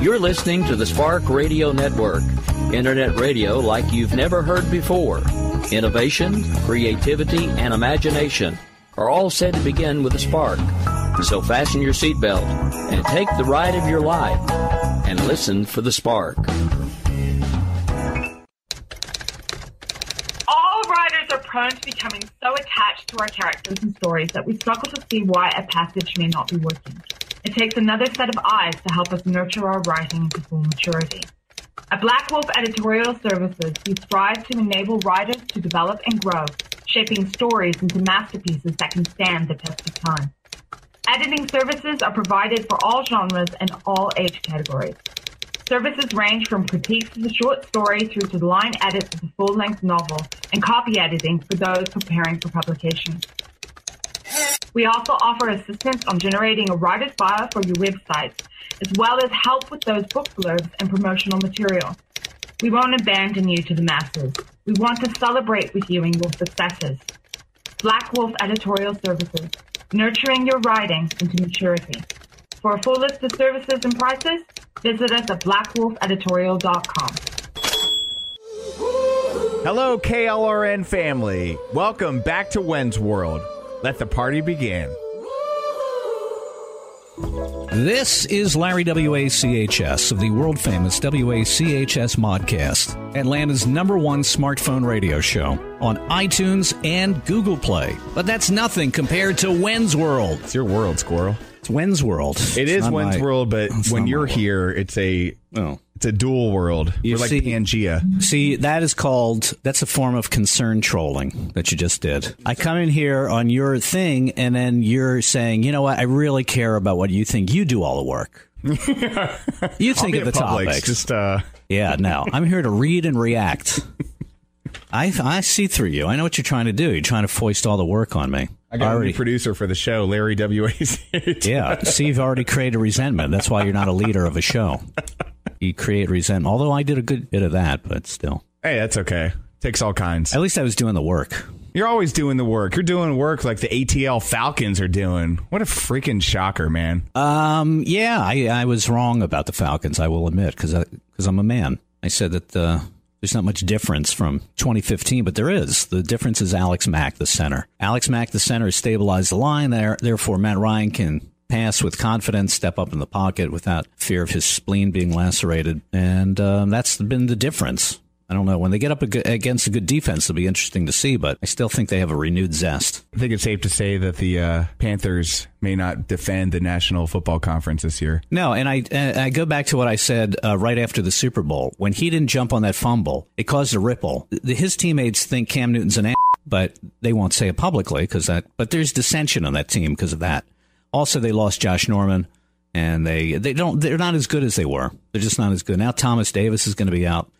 You're listening to the Spark Radio Network, internet radio like you've never heard before. Innovation, creativity, and imagination are all said to begin with a spark. So fasten your seatbelt and take the ride of your life and listen for the spark. All writers are prone to becoming so attached to our characters and stories that we struggle to see why a passage may not be working. It takes another set of eyes to help us nurture our writing into full maturity. At Black Wolf Editorial Services, we strive to enable writers to develop and grow, shaping stories into masterpieces that can stand the test of time. Editing services are provided for all genres and all age categories. Services range from critiques of the short story through to line edits of the full-length novel and copy editing for those preparing for publication. We also offer assistance on generating a writer's bio for your websites, as well as help with those book blurbs and promotional material. We won't abandon you to the masses. We want to celebrate with you in your successes. Black Wolf Editorial Services, nurturing your writing into maturity. For a full list of services and prices, visit us at blackwolfeditorial.com. Hello, KLRN family. Welcome back to When's World. Let the party begin. This is Larry WACHS of the world-famous WACHS Modcast, Atlanta's #1 smartphone radio show on iTunes and Google Play. But that's nothing compared to When's World. It's your world, Squirrel. It's When's World. It is When's World, but when you're here, it's a dual world. We're like Pangea. See, that's a form of concern trolling that you just did. I come in here on your thing, and then you're saying, you know what, I really care about what you think. You do all the work. You think of the topics. Yeah, no. I'm here to read and react. I see through you. I know what you're trying to do. You're trying to foist all the work on me. I got a new producer for the show, Larry WACH. Yeah, see, you've already created resentment. That's why you're not a leader of a show. You create resentment. Although I did a good bit of that, but still. Hey, that's okay. Takes all kinds. At least I was doing the work. You're always doing the work. You're doing work like the ATL Falcons are doing. What a freaking shocker, man. Yeah, I was wrong about the Falcons, I will admit, because I'm a man. I said that there's not much difference from 2015, but there is. The difference is Alex Mack, the center. Alex Mack, the center, has stabilized the line there. Therefore, Matt Ryan can pass with confidence, step up in the pocket without fear of his spleen being lacerated. And that's been the difference. I don't know. When they get up against a good defense, it'll be interesting to see, but I still think they have a renewed zest. I think it's safe to say that the Panthers may not defend the National Football Conference this year. No, and I go back to what I said right after the Super Bowl. When he didn't jump on that fumble, it caused a ripple. His teammates think Cam Newton's an ass, but they won't say it publicly but there's dissension on that team because of that. Also, they lost Josh Norman, and they're not as good as they were. They're just not as good. Now Thomas Davis is going to be out.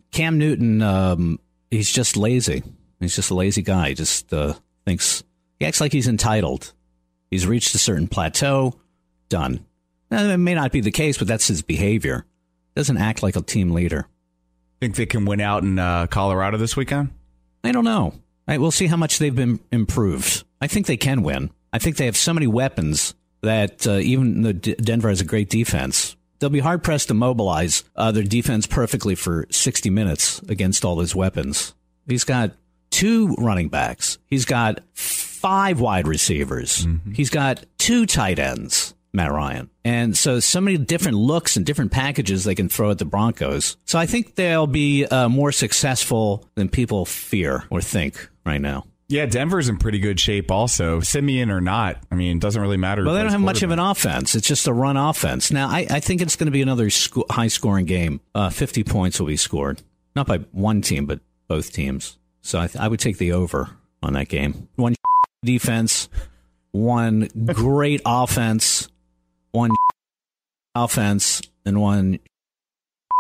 Cam Newton, he's just lazy. He's just a lazy guy. He just he acts like he's entitled. He's reached a certain plateau. Done. Now, it may not be the case, but that's his behavior. Doesn't act like a team leader. Think they can win out in Colorado this weekend? I don't know. We'll see how much they've been improved. I think they can win. I think they have so many weapons that even though Denver has a great defense, they'll be hard-pressed to mobilize their defense perfectly for 60 minutes against all those weapons. He's got 2 running backs. He's got 5 wide receivers. Mm-hmm. He's got 2 tight ends, Matt Ryan. And so many different looks and different packages they can throw at the Broncos. So I think they'll be more successful than people fear or think right now. Yeah, Denver's in pretty good shape also. Simeon or not, I mean, it doesn't really matter. Well, they don't have much of an offense. It's just a run offense. Now, I think it's going to be another high-scoring game. 50 points will be scored. Not by one team, but both teams. So I would take the over on that game. 1 defense, 1 great offense, 1 offense, and 1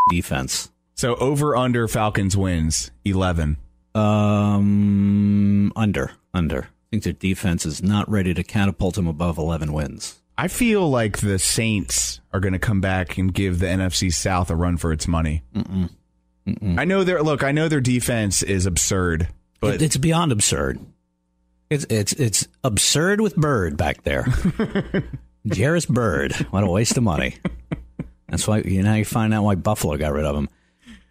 defense. So over-under Falcons wins, 11. Under. I think their defense is not ready to catapult them above 11 wins. I feel like the Saints are going to come back and give the NFC South a run for its money. Mm-mm. I know their defense is absurd, but it's beyond absurd. It's absurd with Bird back there. Jarvis Bird. What a waste of money. That's why you find out why Buffalo got rid of him.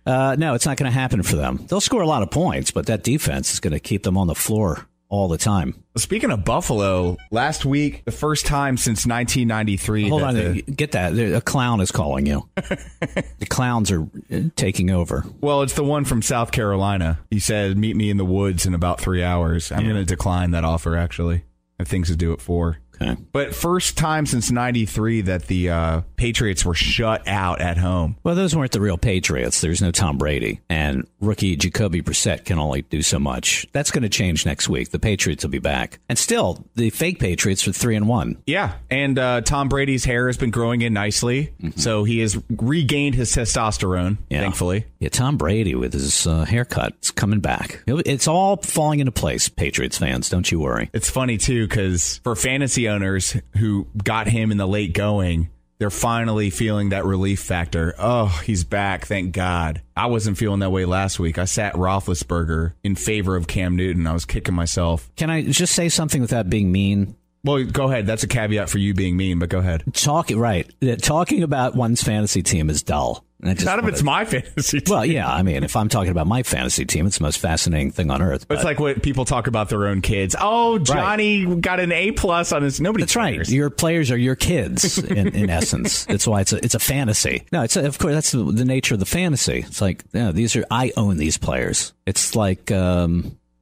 No, it's not going to happen for them. They'll score a lot of points, but that defense is going to keep them on the floor all the time. Speaking of Buffalo, last week, the first time since 1993. Hold on, get that. A clown is calling you. The clowns are taking over. Well, it's the one from South Carolina. He said, meet me in the woods in about 3 hours. I'm going to decline that offer, actually. I have things to do at 4. Okay. But first time since 93 that the Patriots were shut out at home. Well, those weren't the real Patriots. There's no Tom Brady. And rookie Jacoby Brissett can only do so much. That's going to change next week. The Patriots will be back. And still, the fake Patriots are 3-1. Yeah. And Tom Brady's hair has been growing in nicely. Mm-hmm. So he has regained his testosterone, thankfully. Yeah, Tom Brady with his haircut is coming back. It's all falling into place, Patriots fans. Don't you worry. It's funny, too, because for fantasy owners who got him in the late going, they're finally feeling that relief factor. Oh, he's back. Thank God. I wasn't feeling that way last week. I sat Roethlisberger in favor of Cam Newton. I was kicking myself. Can I just say something without being mean? Well, go ahead. That's a caveat for you being mean, but go ahead. Talking about one's fantasy team is dull. Not if it's my fantasy team. Well, yeah, I mean, if I'm talking about my fantasy team, it's the most fascinating thing on earth. But it's like what people talk about their own kids. Oh, Johnny got an A+ on his. Nobody. That's cares. right. Your players are your kids in essence. That's why it's a fantasy. No, of course that's the nature of the fantasy. It's like I own these players. It's like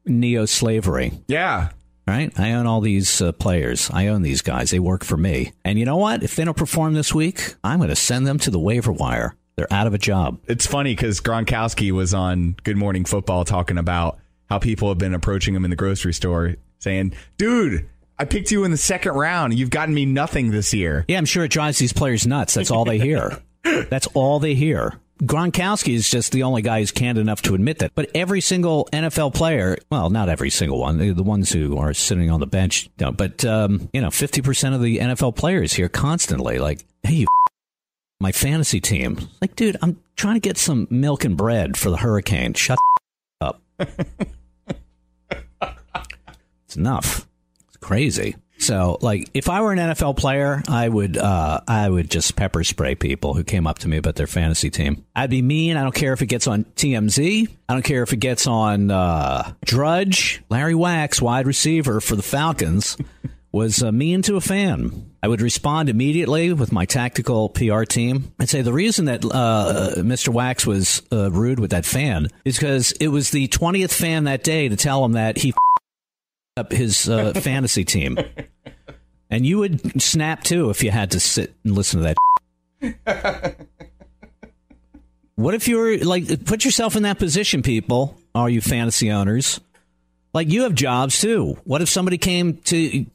neo-slavery. Yeah. Right? I own all these players. I own these guys. They work for me. And you know what? If they don't perform this week, I'm going to send them to the waiver wire. They're out of a job. It's funny because Gronkowski was on Good Morning Football talking about how people have been approaching him in the grocery store saying, dude, I picked you in the second round. You've gotten me nothing this year. Yeah, I'm sure it drives these players nuts. That's all they hear. That's all they hear. Gronkowski is just the only guy who's candid enough to admit that. But every single NFL player, well, not every single one, the ones who are sitting on the bench, but 50% of the NFL players hear constantly like, hey, you my fantasy team. Like, dude, I'm trying to get some milk and bread for the hurricane. Shut up. It's enough. It's crazy. So, like, if I were an NFL player, I would just pepper spray people who came up to me about their fantasy team. I'd be mean. I don't care if it gets on TMZ. I don't care if it gets on Drudge. Larry Wax, wide receiver for the Falcons, was mean to a fan. I would respond immediately with my tactical PR team and say the reason that Mr. Wax was rude with that fan is because it was the 20th fan that day to tell him that he up his fantasy team. And you would snap, too, if you had to sit and listen to that. What if you were, like, put yourself in that position, people, all you fantasy owners. Like, you have jobs, too. What if somebody came to,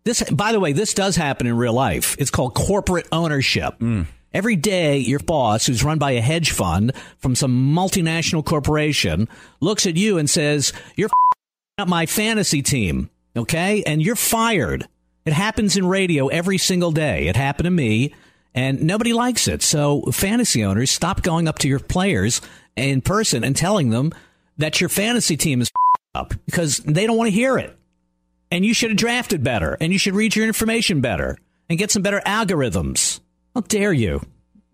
this, by the way, this does happen in real life. It's called corporate ownership. Every day, your boss, who's run by a hedge fund from some multinational corporation, looks at you and says, you're up my fantasy team, okay? And you're fired. It happens in radio every single day. It happened to me, and nobody likes it. So fantasy owners, stop going up to your players in person and telling them that your fantasy team is up because they don't want to hear it. And you should have drafted better, and you should read your information better and get some better algorithms. How dare you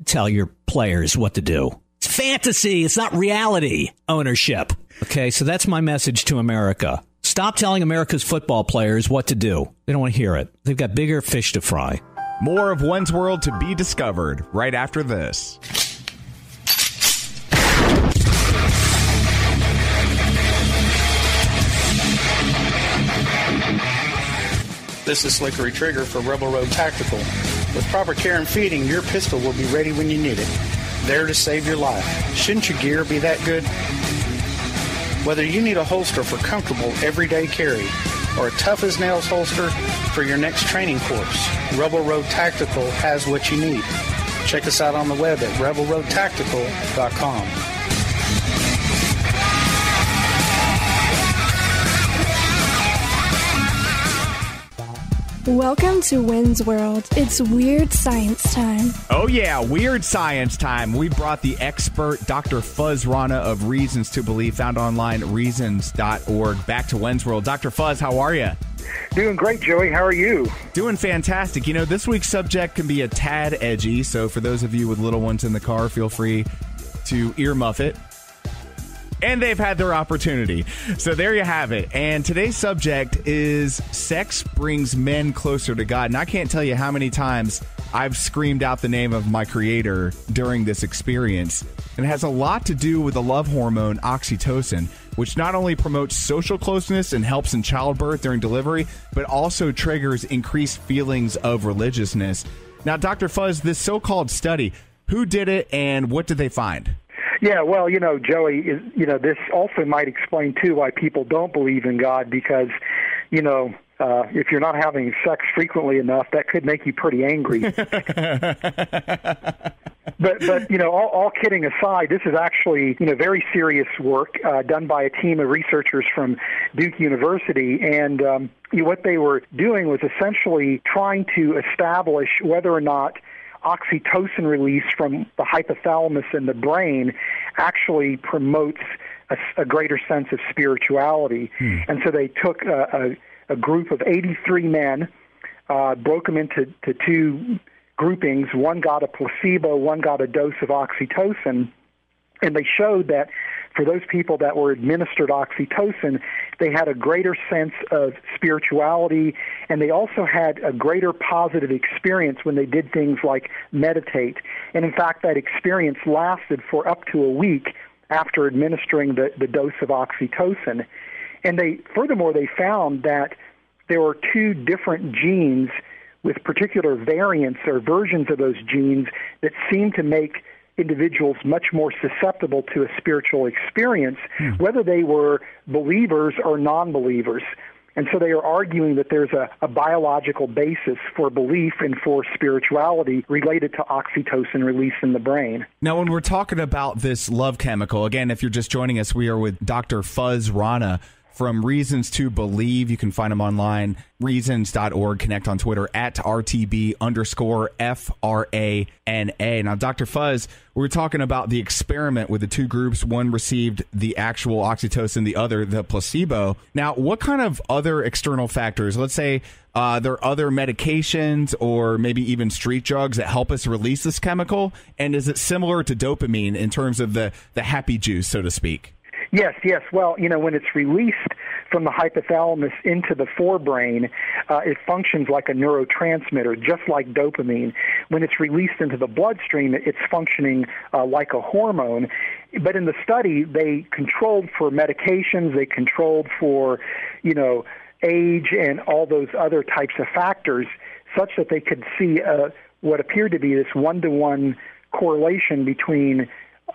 tell your players what to do? It's fantasy. It's not reality ownership. Okay, so that's my message to America. Stop telling America's football players what to do. They don't want to hear it. They've got bigger fish to fry. More of One's World to be discovered right after this. This is Slickery Trigger for Rebel Road Tactical. With proper care and feeding, your pistol will be ready when you need it. There to save your life. Shouldn't your gear be that good? Whether you need a holster for comfortable everyday carry or a tough-as-nails holster for your next training course, Rebel Road Tactical has what you need. Check us out on the web at rebelroadtactical.com. Welcome to Wynn's World. It's Weird Science Time. Oh, yeah, Weird Science Time. We brought the expert Dr. Fuzz Rana of Reasons to Believe, found online at reasons.org. Back to Wynn's World. Dr. Fuzz, how are you? Doing great, Joey. How are you? Doing fantastic. You know, this week's subject can be a tad edgy, so for those of you with little ones in the car, feel free to earmuff it. And they've had their opportunity. So there you have it. And today's subject is sex brings men closer to God. And I can't tell you how many times I've screamed out the name of my creator during this experience. And it has a lot to do with the love hormone oxytocin, which not only promotes social closeness and helps in childbirth during delivery, but also triggers increased feelings of religiousness. Now, Dr. Fuzz, this so-called study, who did it and what did they find? Yeah, well, Joey, this also might explain, too, why people don't believe in God, because, if you're not having sex frequently enough, that could make you pretty angry. But all kidding aside, this is actually, very serious work done by a team of researchers from Duke University. And what they were doing was essentially trying to establish whether or not oxytocin release from the hypothalamus in the brain actually promotes a greater sense of spirituality. And so they took a group of 83 men, broke them into two groupings. One got a placebo, one got a dose of oxytocin, and they showed that for those people that were administered oxytocin, they had a greater sense of spirituality, and they also had a greater positive experience when they did things like meditate. And in fact, that experience lasted for up to a week after administering the dose of oxytocin. And furthermore, they found that there were two different genes with particular variants or versions of those genes that seemed to make individuals much more susceptible to a spiritual experience, whether they were believers or non-believers. And so they are arguing that there's a biological basis for belief and for spirituality related to oxytocin release in the brain. Now, when we're talking about this love chemical, again, if you're just joining us, we are with Dr. Fuzz Rana from Reasons to Believe. You can find him online, reasons.org. Connect on Twitter at RTB_FRANA. Now, Dr. Fuzz, we were talking about the experiment with the two groups. One received the actual oxytocin, the other the placebo. Now, what kind of other external factors, let's say there are other medications or maybe even street drugs that help us release this chemical? And is it similar to dopamine in terms of the happy juice, so to speak? Yes. Well, when it's released from the hypothalamus into the forebrain, it functions like a neurotransmitter, just like dopamine. When it's released into the bloodstream, it's functioning like a hormone. But in the study, they controlled for medications, they controlled for, age and all those other types of factors, such that they could see what appeared to be this one-to-one correlation between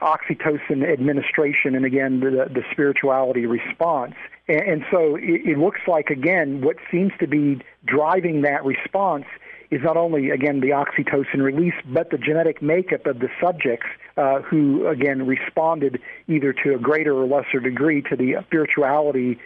oxytocin administration and, again, the spirituality response. And so it looks like, again, what seems to be driving that response is not only, again, the oxytocin release, but the genetic makeup of the subjects who, again, responded either to a greater or lesser degree to the spirituality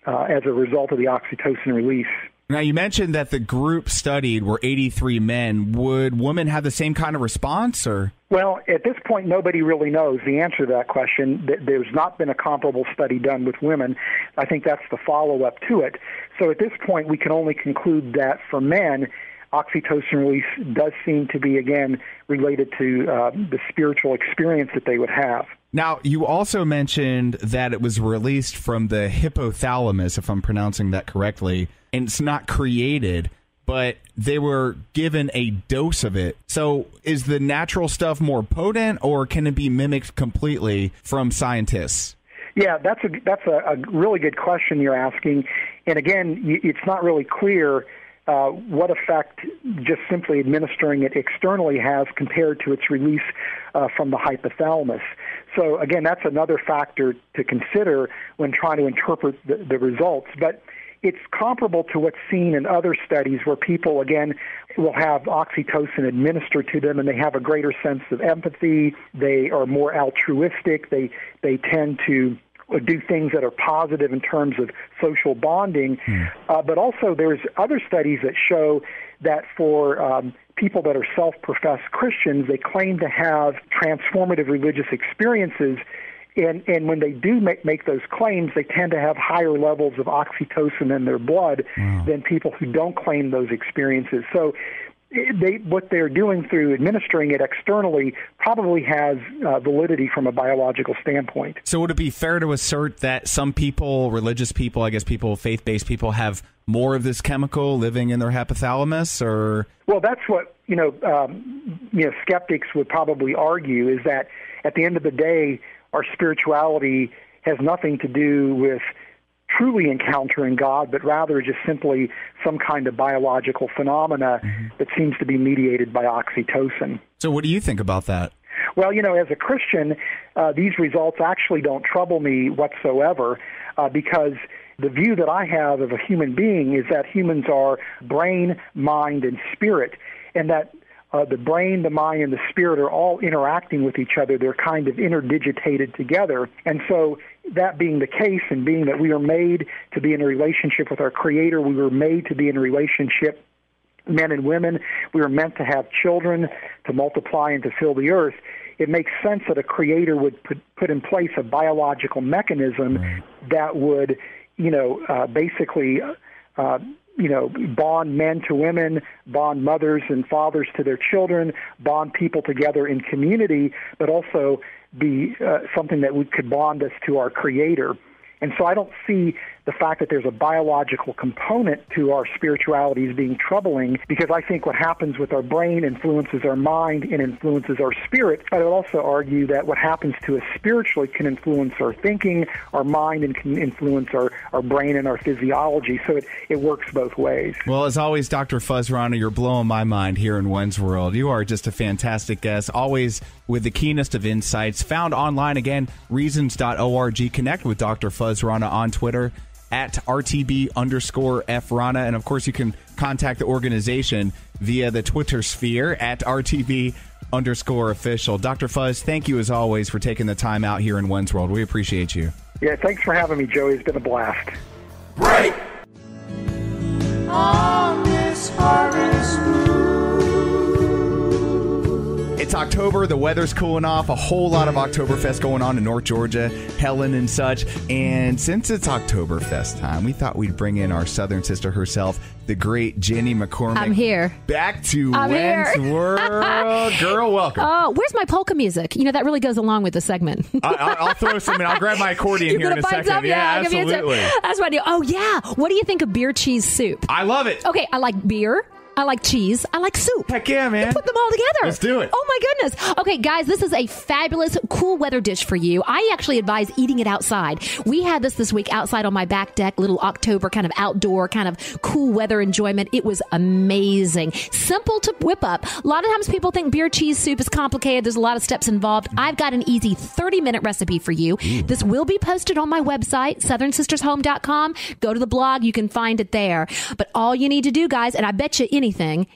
as a result of the oxytocin release. Now, you mentioned that the group studied were 83 men. Would women have the same kind of response, or? Well, at this point, nobody really knows the answer to that question. There's not been a comparable study done with women. I think that's the follow-up to it. So at this point, we can only conclude that for men, oxytocin release does seem to be, again, related to the spiritual experience that they would have. Now, you also mentioned that it was released from the hypothalamus, if I'm pronouncing that correctly, and it's not created, but they were given a dose of it. So is the natural stuff more potent, or can it be mimicked completely from scientists? Yeah, that's a really good question you're asking. And again, it's not really clear what effect just simply administering it externally has compared to its release from the hypothalamus. So again, that's another factor to consider when trying to interpret the results. But it's comparable to what's seen in other studies where people, again, will have oxytocin administered to them and they have a greater sense of empathy. They are more altruistic. They tend to do things that are positive in terms of social bonding. But also there's other studies that show that for people that are self-professed Christians, they claim to have transformative religious experiences. And when they do make those claims, they tend to have higher levels of oxytocin in their blood than people who don't claim those experiences. So what they're doing through administering it externally probably has validity from a biological standpoint. So would it be fair to assert that some people, religious people, I guess people, faith-based people, have more of this chemical living in their hypothalamus? Or well, that's what skeptics would probably argue, is that at the end of the day, our spirituality has nothing to do with truly encountering God, but rather just simply some kind of biological phenomena that seems to be mediated by oxytocin. So what do you think about that? Well, as a Christian, these results actually don't trouble me whatsoever because the view that I have of a human being is that humans are brain, mind, and spirit, and that the brain, the mind, and the spirit are all interacting with each other. They're kind of interdigitated together. And so that being the case, and being that we are made to be in a relationship with our Creator, we were made to be in a relationship, men and women, we were meant to have children, to multiply and to fill the earth, it makes sense that a Creator would put in place a biological mechanism that would, basically bond men to women, bond mothers and fathers to their children, bond people together in community, but also be something that could bond us to our Creator. And so I don't see the fact that there's a biological component to our spirituality as being troubling, because I think what happens with our brain influences our mind and influences our spirit. I would also argue that what happens to us spiritually can influence our thinking, our mind, and can influence our brain and our physiology. So it works both ways. Well, as always, Dr. Fuzz Rana, you're blowing my mind here in When's World. You are just a fantastic guest, always with the keenest of insights. Found online again, reasons.org. Connect with Dr. Fuzz Rana on Twitter at RTB_FRANA. And of course, you can contact the organization via the Twitter sphere at RTB_official. Dr. Fuzz, thank you as always for taking the time out here in When's World. We appreciate you. Yeah, thanks for having me, Joey. It's been a blast. Break! On this harvest moon. It's October. The weather's cooling off. A whole lot of Oktoberfest going on in North Georgia, Helen and such. And since it's Oktoberfest time, we thought we'd bring in our southern sister herself, the great Jenny McCormick. I'm here. Back to When's World. Girl, welcome. Oh, where's my polka music? That really goes along with the segment. I'll throw some in. I'll grab my accordion here in a second. Some? Yeah, absolutely. That's what I do. Oh, yeah. What do you think of beer cheese soup? I love it. Okay, I like beer. I like cheese. I like soup. Heck yeah, man. Put them all together. Let's do it. Oh, my goodness. Okay, guys, this is a fabulous cool weather dish for you. I actually advise eating it outside. We had this week outside on my back deck, little October kind of outdoor kind of cool weather enjoyment. It was amazing. Simple to whip up. A lot of times people think beer cheese soup is complicated. There's a lot of steps involved. I've got an easy 30-minute recipe for you. Ooh. This will be posted on my website, southernsistershome.com. Go to the blog. You can find it there. But all you need to do, guys, and I bet you anything,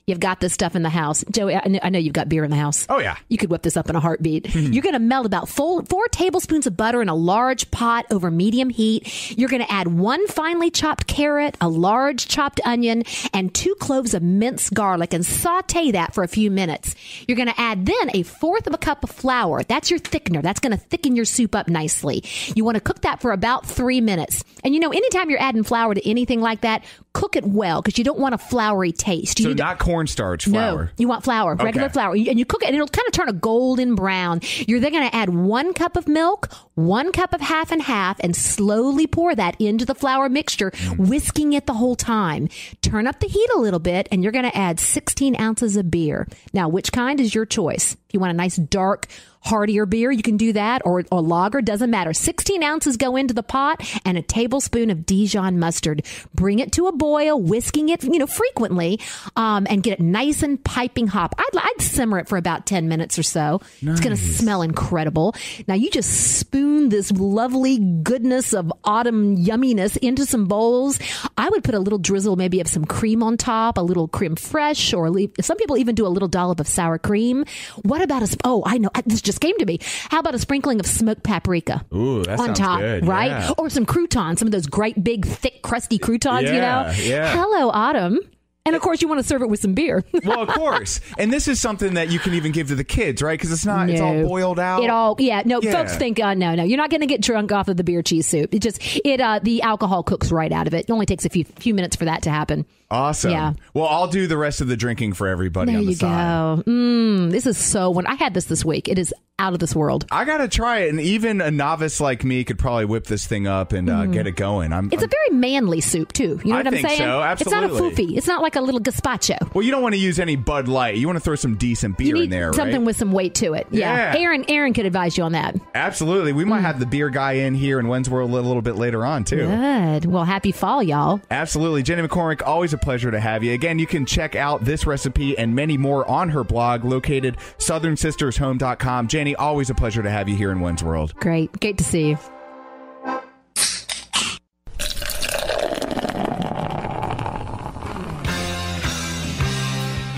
you've got this stuff in the house. Joey, I know you've got beer in the house. Oh, yeah. You could whip this up in a heartbeat. You're going to melt about 4 tablespoons of butter in a large pot over medium heat. You're going to add 1 finely chopped carrot, a large chopped onion, and 2 cloves of minced garlic, and saute that for a few minutes. You're going to add then 1/4 cup of flour. That's your thickener. That's going to thicken your soup up nicely. You want to cook that for about 3 minutes. And anytime you're adding flour to anything like that, cook it well, because you don't want a floury taste. So not cornstarch flour. No, you want flour, regular flour. And you cook it, and it'll kind of turn a golden brown. You're then going to add 1 cup of milk, 1 cup of half and half, and slowly pour that into the flour mixture, whisking it the whole time. Turn up the heat a little bit, and you're going to add 16 ounces of beer. Now, which kind is your choice? If you want a nice dark, heartier beer, you can do that, or lager, doesn't matter. 16 ounces go into the pot, and a tablespoon of Dijon mustard. Bring it to a boil, whisking it, frequently, and get it nice and piping hot. I'd simmer it for about 10 minutes or so. Nice. It's going to smell incredible. Now, you just spoon this lovely goodness of autumn yumminess into some bowls. I would put a little drizzle maybe of some cream on top, a little creme fraiche, or some people even do a little dollop of sour cream. What what about I know, this just came to me. How about a sprinkling of smoked paprika? Ooh, that on sounds top, good. right? Yeah. Or some croutons, some of those great, big, thick, crusty croutons, Yeah. Hello, autumn. And, of course, you want to serve it with some beer. Well, of course. And this is something that you can even give to the kids, right? Because it's all boiled out. Folks think, no, you're not going to get drunk off of the beer cheese soup. The alcohol cooks right out of it. It only takes a few minutes for that to happen. Awesome. Yeah. Well, I'll do the rest of the drinking for everybody on the side. There you go. This is so I had this week. It is out of this world. I got to try it. And even a novice like me could probably whip this thing up and get it going. It's a very manly soup, too. You know what I'm saying? I think so. Absolutely. It's not a foofy. It's not like a little gazpacho. Well, you don't want to use any Bud Light. You want to throw some decent beer in there, right? Something with some weight to it. Yeah. Aaron could advise you on that. Absolutely. We might have the beer guy in here in Wensworld a little bit later on, too. Good. Well, happy fall, y'all. Absolutely. Jenny McCormick, always a pleasure to have you. Again, you can check out this recipe and many more on her blog located southernsistershome.com. Jenny, always a pleasure to have you here in Wensworld. Great to see you.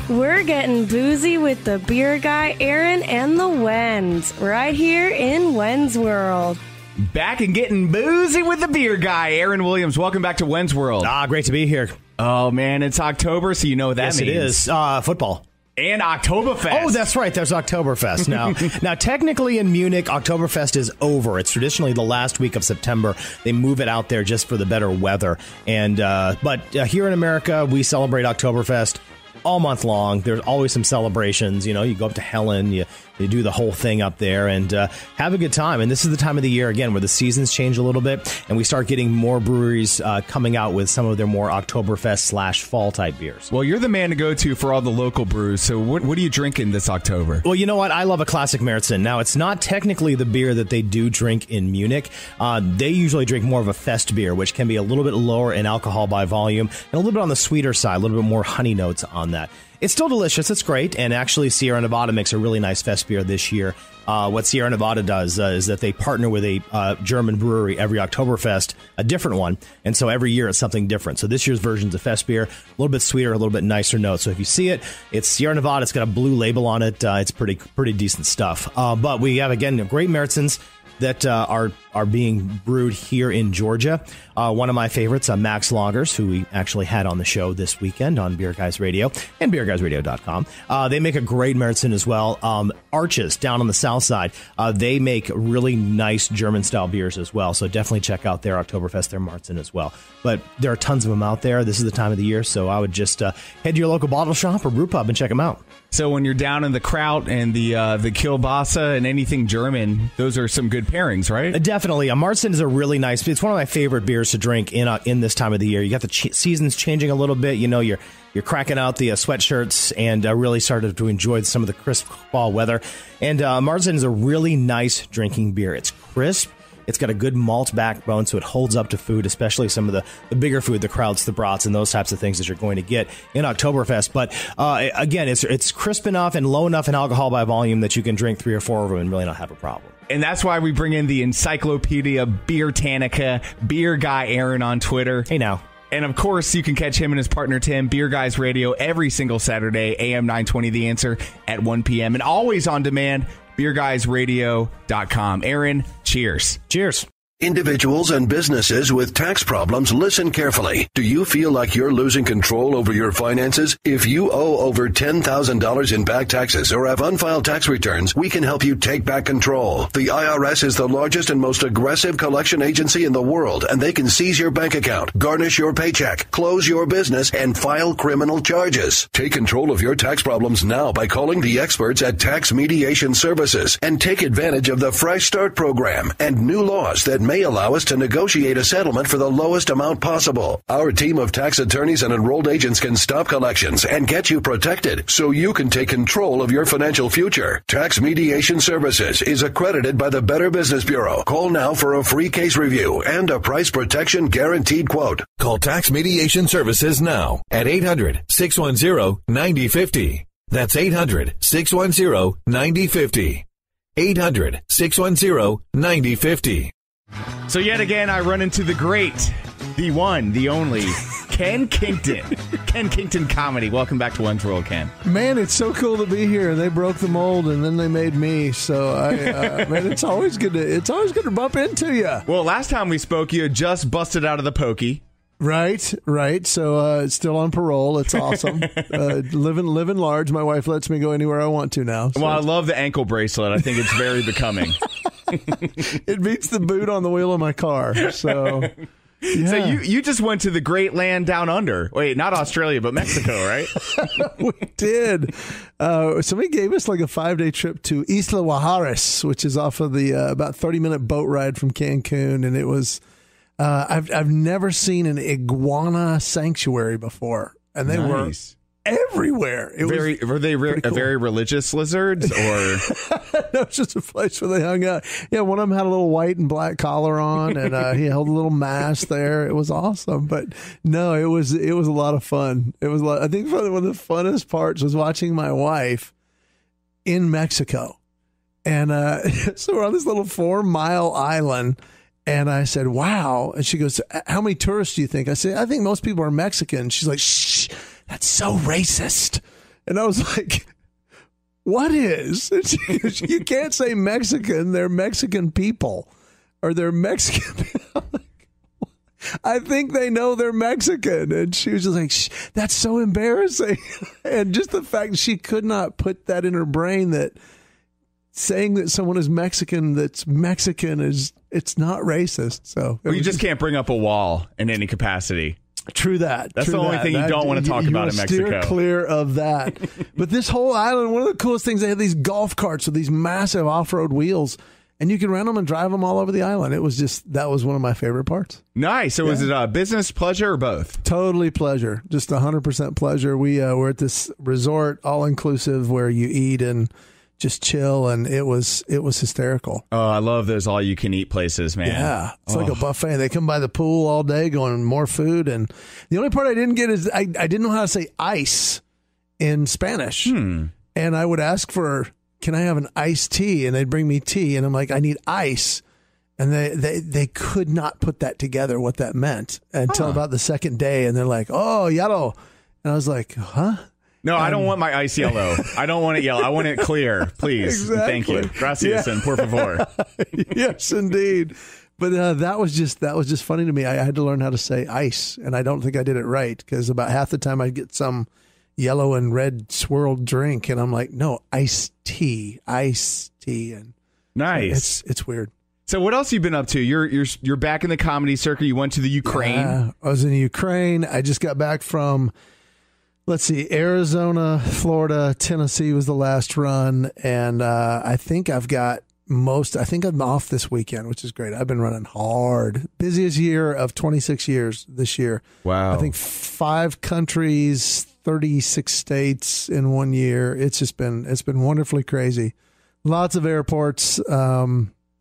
We're getting boozy with the beer guy, Aaron, and the Wens, right here in Wens World. Back and getting boozy with the beer guy, Aaron Williams. Welcome back to Wens World. Great to be here. Oh, man, it's October, so you know what that means. Yes, it is. Football. And Oktoberfest. Oh, that's right. There's Oktoberfest now. Technically in Munich, Oktoberfest is over. It's traditionally the last week of September. They move it out there just for the better weather. And but here in America, we celebrate Oktoberfest all month long. There's always some celebrations. You go up to Helen, you do the whole thing up there and have a good time. And this is the time of the year, again, where the seasons change a little bit and we start getting more breweries coming out with some of their more Oktoberfest/fall type beers. Well, you're the man to go to for all the local brews. So what are you drinking this October? Well, you know what? I love a classic Märzen. Now, it's not technically the beer that they do drink in Munich. They usually drink more of a fest beer, which can be a little bit lower in alcohol by volume and a little bit on the sweeter side, a little bit more honey notes on that. It's still delicious. It's great. And actually, Sierra Nevada makes a really nice fest beer this year. What Sierra Nevada does is that they partner with a German brewery every Oktoberfest, a different one. And so every year it's something different. So this year's version's a fest beer, a little bit sweeter, a little bit nicer notes. So if you see it, it's Sierra Nevada. It's got a blue label on it. It's pretty decent stuff. But we have, again, great Märzens that are being brewed here in Georgia. One of my favorites, Max Lagers, who we actually had on the show this weekend on Beer Guys Radio and beerguysradio.com. They make a great Märzen as well. Arches down on the south side, they make really nice German-style beers as well. So definitely check out their Oktoberfest, their Märzen as well. But there are tons of them out there. This is the time of the year, so I would just head to your local bottle shop or brew pub and check them out. So when you're down in the Kraut and the Kielbasa and anything German, those are some good pairings, right? Definitely. A Märzen is a really nice. It's one of my favorite beers to drink in this time of the year. You got the seasons changing a little bit. You're cracking out the sweatshirts and really started to enjoy some of the crisp fall weather. And Märzen is a really nice drinking beer. It's crisp. It's got a good malt backbone, so it holds up to food, especially some of the bigger food, the Krauts, the brats, and those types of things that you're going to get in Oktoberfest. But again, it's crisp enough and low enough in alcohol by volume that you can drink 3 or 4 of them and really not have a problem. And that's why we bring in the Encyclopedia Beertanica, Beer Guy Aaron on Twitter. Hey now. And, of course, you can catch him and his partner, Tim, Beer Guys Radio, every single Saturday, AM 920 The Answer at 1 p.m. And always on demand, beerguysradio.com. Aaron, cheers. Cheers. Individuals and businesses with tax problems, listen carefully. Do you feel like you're losing control over your finances? If you owe over $10,000 in back taxes or have unfiled tax returns, we can help you take back control. The IRS is the largest and most aggressive collection agency in the world, and they can seize your bank account, garnish your paycheck, close your business, and file criminal charges. Take control of your tax problems now by calling the experts at Tax Mediation Services and take advantage of the Fresh Start program and new laws that may allow us to negotiate a settlement for the lowest amount possible. Our team of tax attorneys and enrolled agents can stop collections and get you protected so you can take control of your financial future. Tax Mediation Services is accredited by the Better Business Bureau. Call now for a free case review and a price protection guaranteed quote. Call Tax Mediation Services now at 800-610-9050. That's 800-610-9050. 800-610-9050. So yet again, I run into the great, the one, the only, Ken Kington. Ken Kington Comedy. Welcome back to One's World, Ken. Man, it's so cool to be here. They broke the mold, and then they made me. So, man, it's always good to bump into you. Well, last time we spoke, you had just busted out of the pokey. Right. So it's still on parole. It's awesome. Living large. My wife lets me go anywhere I want to now. So. Well, I love the ankle bracelet. I think it's very becoming. It beats the boot on the wheel of my car. So, yeah. So you just went to the great land down under. Wait, not Australia, but Mexico, right? We did. Somebody gave us like a 5-day trip to Isla Mujeres, which is off of the about 30-minute boat ride from Cancun, and it was. I've never seen an iguana sanctuary before, and they were everywhere. Were they cool. very religious lizards, or no? It's just a place where they hung out. Yeah, one of them had a little white and black collar on, and he held a little mask there. It was awesome, but no, it was a lot of fun. It was I think one of the funnest parts was watching my wife in Mexico, and so we're on this little 4-mile island. And I said, wow. And she goes, how many tourists do you think? I said, I think most people are Mexican. She's like, shh, that's so racist. And I was like, what is? And she goes, you can't say Mexican. They're Mexican people. Or they're Mexican. I think they know they're Mexican. And she was just like, shh, that's so embarrassing. And just the fact that she could not put that in her brain that saying that someone is Mexican that's Mexican it's not racist. So you just can't bring up a wall in any capacity. True that. That's the only thing you don't want to talk about in Mexico. Steer clear of that. But this whole island, one of the coolest things, they had these golf carts with these massive off-road wheels, and you can rent them and drive them all over the island. That was one of my favorite parts. Nice. So was it business, pleasure, or both? Totally pleasure. Just 100% pleasure. We were at this resort, all-inclusive, where you eat and just chill, and it was hysterical. Oh, I love those all-you-can-eat places, man. Yeah, it's like a buffet. They come by the pool all day going, more food. And the only part I didn't get is I didn't know how to say ice in Spanish. And I would ask for, can I have an iced tea? And they'd bring me tea, and I'm like, I need ice. And they could not put that together, what that meant, until about the second day. And they're like, oh, yellow. And I was like, huh? No, I don't want my ice yellow. I don't want it yellow. I want it clear, please. Exactly. Thank you. Gracias and por favor. Yes, indeed. But that was just funny to me. I had to learn how to say ice, and I don't think I did it right, because about half the time I'd get some yellow and red swirled drink, and I'm like, no, iced tea. And nice. It's weird. So what else have you been up to? You're back in the comedy circuit. You went to the Ukraine. Yeah, I was in the Ukraine. I just got back from, let's see, Arizona, Florida, Tennessee was the last run. And I think I'm off this weekend, which is great. I've been running hard. Busiest year of 26 years this year. Wow. I think 5 countries, 36 states in 1 year. It's been wonderfully crazy. Lots of airports.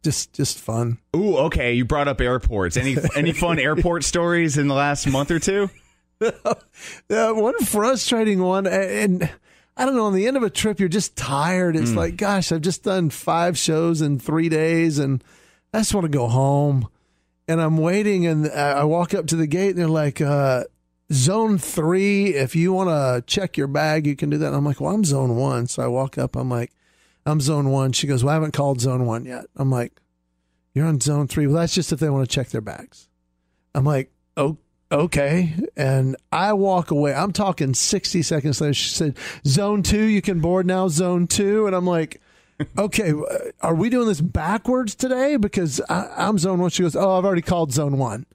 Just fun. Ooh, okay. You brought up airports. Any fun airport stories in the last month or two? One frustrating one, and I don't know, on the end of a trip, you're just tired. It's like, gosh, I've just done 5 shows in 3 days, and I just want to go home. And I'm waiting, and I walk up to the gate, and they're like, Zone 3, if you want to check your bag, you can do that. And I'm like, well, I'm Zone 1. So I walk up, I'm like, I'm Zone 1. She goes, well, I haven't called Zone 1 yet. I'm like, you're on Zone 3. Well, that's just if they want to check their bags. I'm like, oh, okay. And I walk away. I'm talking 60 seconds later. She said, Zone 2, you can board now, Zone 2. And I'm like, okay, are we doing this backwards today? Because I'm Zone 1. She goes, oh, I've already called Zone 1.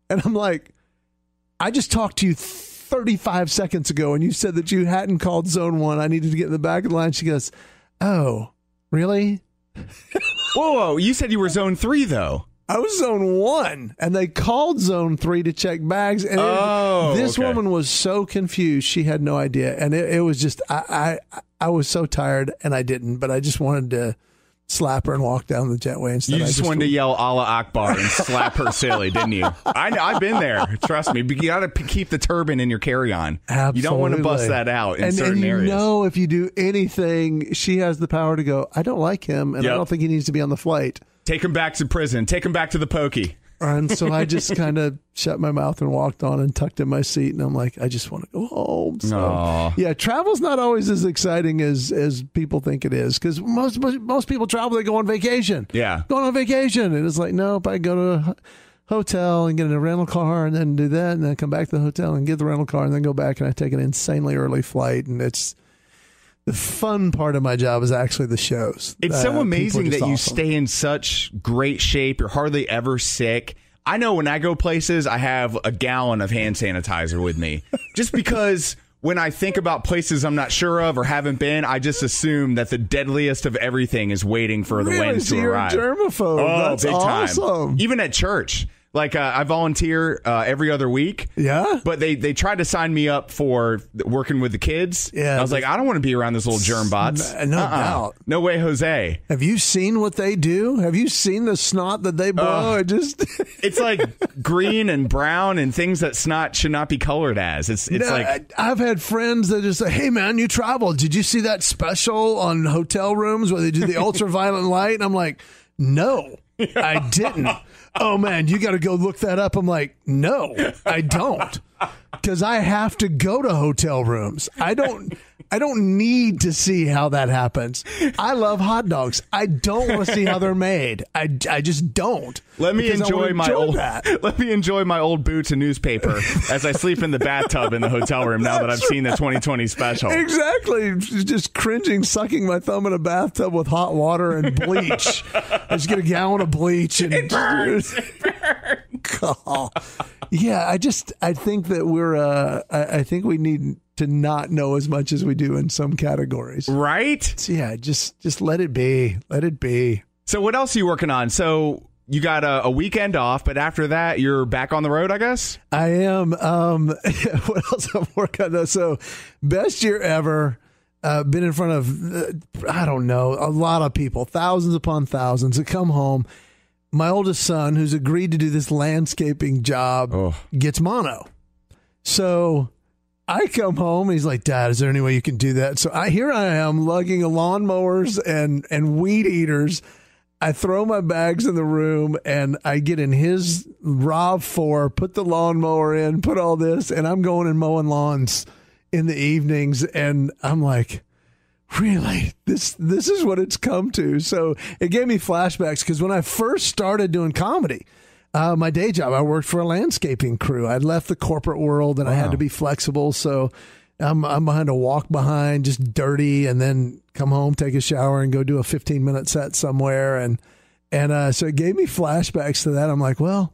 And I'm like, I just talked to you 35 seconds ago, and you said that you hadn't called Zone 1. I needed to get in the back of the line. She goes, oh, really? Whoa, you said you were Zone 3, though. I was Zone 1, and they called Zone 3 to check bags. And this woman was so confused. She had no idea. And it was just, I was so tired, and I didn't. But I just wanted to slap her and walk down the jetway instead. You just wanted to yell Allah Akbar and slap her silly, didn't you? I've been there. Trust me. But you got to keep the turban in your carry-on. Absolutely. You don't want to bust that out in certain areas. And you know, if you do anything, she has the power to go, I don't like him, and I don't think he needs to be on the flight. Take him back to prison. Take him back to the pokey. And so I just kind of shut my mouth and walked on and tucked in my seat. And I'm like, I just want to go home. So, yeah, travel's not always as exciting as people think it is. Because most people travel, they go on vacation. Yeah. Going on vacation. And it's like, nope, I go to a hotel and get in a rental car and then do that. And then come back to the hotel and get the rental car and then go back. And I take an insanely early flight. And it's the fun part of my job is actually the shows. It's so amazing that you stay in such great shape. You're hardly ever sick. I know when I go places, I have a gallon of hand sanitizer with me. Just because when I think about places I'm not sure of or haven't been, I just assume that the deadliest of everything is waiting for the winds to arrive. You're a germaphobe. Oh, That's big awesome. time. Even at church. Like, I volunteer every other week. Yeah. But they tried to sign me up for working with the kids. Yeah. I was like, I don't want to be around those little germ bots. No doubt. No way, Jose. Have you seen what they do? Have you seen the snot that they blow? It's like green and brown and things that snot should not be colored as. It's like... I've had friends that just say, hey, man, you traveled. Did you see that special on hotel rooms where they do the ultraviolet light? And I'm like, no, I didn't. Oh, man, you got to go look that up. I'm like, no, I don't, because I have to go to hotel rooms. I don't need to see how that happens. I love hot dogs. I don't want to see how they're made. I just don't. Let me enjoy my old boots and newspaper as I sleep in the bathtub in the hotel room now that I've seen the 2020 special. Exactly. Just cringing, sucking my thumb in a bathtub with hot water and bleach. I just get a gallon of bleach and it burns. God. Yeah, I think that I think we need to not know as much as we do in some categories. Right? So yeah, just let it be. Let it be. So what else are you working on? So you got a weekend off, but after that, you're back on the road, I guess? I am. What else I'm working on? So best year ever. Been in front of, I don't know, a lot of people, thousands upon thousands that come home. My oldest son, who's agreed to do this landscaping job, gets mono. So I come home, and he's like, Dad, is there any way you can do that? So here I am lugging lawnmowers and weed eaters. I throw my bags in the room, and I get in his RAV4, put the lawnmower in, put all this, and I'm going and mowing lawns in the evenings. And I'm like, really? This is what it's come to. So it gave me flashbacks, because when I first started doing comedy, my day job, I worked for a landscaping crew. I'd left the corporate world, and I had to be flexible. So I'm behind a walk behind, just dirty, and then come home, take a shower, and go do a 15-minute set somewhere. And so it gave me flashbacks to that. I'm like, well,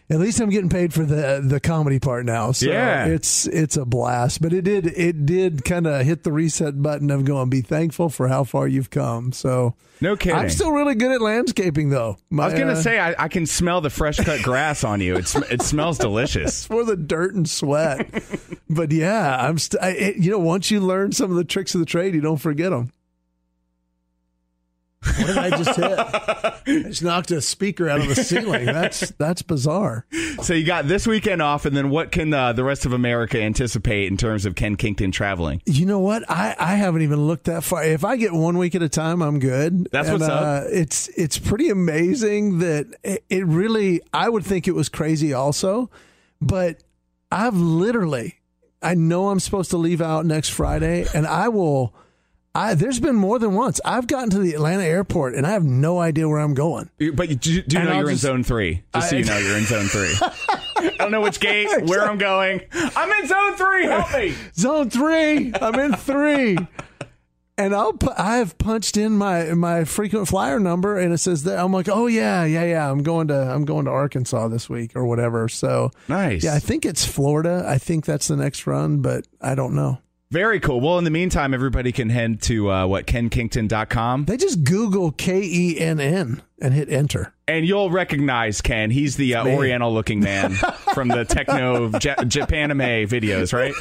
at least I'm getting paid for the comedy part now. So yeah. It's a blast. But it did kind of hit the reset button of going, be thankful for how far you've come. So no kidding. I'm still really good at landscaping, though. I was going to say, I can smell the fresh cut grass on you. It smells delicious. It's for the dirt and sweat. But yeah, once you learn some of the tricks of the trade, you don't forget them. What did I just hit? I just knocked a speaker out of the ceiling. That's bizarre. So you got this weekend off, and then what can the rest of America anticipate in terms of Ken Kington traveling? You know what? I haven't even looked that far. If I get 1 week at a time, I'm good. That's what's up. It's pretty amazing that it really, I would think it was crazy also, but I know I'm supposed to leave out next Friday, and there's been more than once. I've gotten to the Atlanta airport, and I have no idea where I'm going. But you do know you're in Zone 3. Just so you know, you're in Zone 3. I don't know which gate, where I'm going. I'm in Zone 3. Help me. Zone 3. I'm in 3. And I've punched in my frequent flyer number, and it says that. I'm like, oh yeah. I'm going to Arkansas this week or whatever. So nice. Yeah, I think it's Florida. I think that's the next run, but I don't know. Very cool. Well, in the meantime, everybody can head to KenKington.com. They just Google KENN and hit enter. And you'll recognize Ken. He's the Oriental-looking man from the techno Japanime videos, right?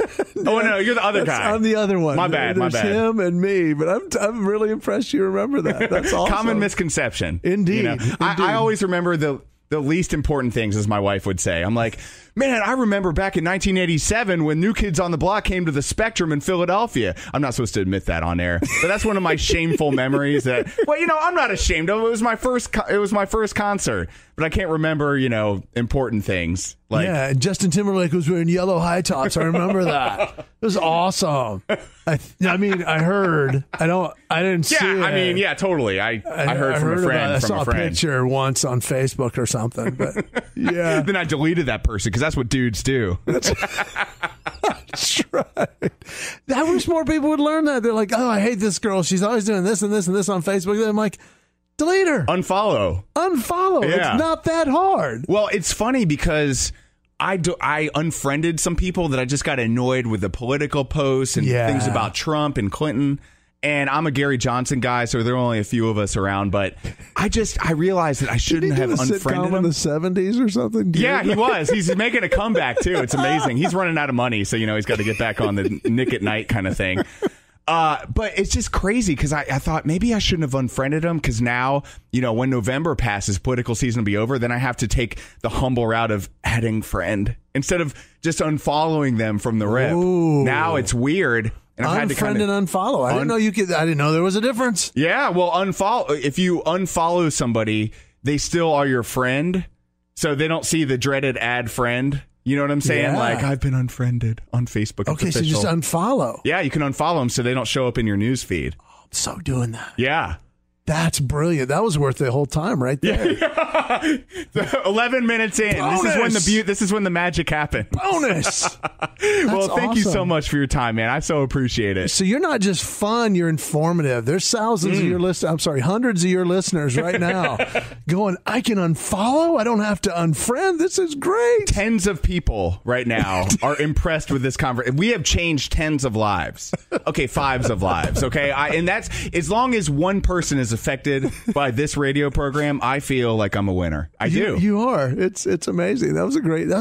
Oh, no, you're the other guy. I'm the other one. My bad. There's him and me, but I'm really impressed you remember that. That's awesome. Common misconception. Indeed. You know? I always remember the the least important things, as my wife would say. I'm like, man, I remember back in 1987 when New Kids on the Block came to the Spectrum in Philadelphia. I'm not supposed to admit that on air, but that's one of my shameful memories. That, well, I'm not ashamed of it. It was my first concert, but I can't remember, important things. Like, yeah, and Justin Timberlake was wearing yellow high tops. I remember that. It was awesome. I heard. I didn't see it. I mean, yeah, totally. I heard from a friend. I saw a picture once on Facebook or something, but yeah. Then I deleted that person because that's what dudes do. That's right. I wish more people would learn that. They're like, oh, I hate this girl. She's always doing this and this and this on Facebook. Then I'm like, delete her. Unfollow. Yeah. It's not that hard. Well, it's funny because I unfriended some people that I just got annoyed with the political posts and things about Trump and Clinton. And I'm a Gary Johnson guy, so there are only a few of us around. But I realized that I shouldn't have unfriended him in the 70s or something. Yeah, he was. He's making a comeback too. It's amazing. He's running out of money, so he's got to get back on the Nick at Night kind of thing. But it's just crazy because I thought maybe I shouldn't have unfriended him because now, when November passes, political season will be over, then I have to take the humble route of adding friend instead of just unfollowing them from the rip. Ooh. Now it's weird. And I've had to unfriend and unfollow. I didn't know you could. I didn't know there was a difference. Yeah, well, unfollow. If you unfollow somebody, they still are your friend, so they don't see the dreaded add friend. You know what I'm saying? Yeah. Like, I've been unfriended on Facebook. Okay, so just unfollow. Yeah, you can unfollow them so they don't show up in your news feed. Oh, I'm so doing that. Yeah. That's brilliant. That was worth the whole time right there. Yeah. 11 minutes in. Bonus. This is when the magic happens. Bonus. Well, thank you so awesome. much for your time, man. I so appreciate it. So you're not just fun, you're informative. There's thousands of your hundreds of your listeners right now going, I can unfollow? I don't have to unfriend? This is great. Tens of people right now are impressed with this conversation. We have changed tens of lives. Okay, fives of lives. Okay, and that's as long as one person is affected by this radio program, I feel like I'm a winner. I do. You are. It's amazing. That was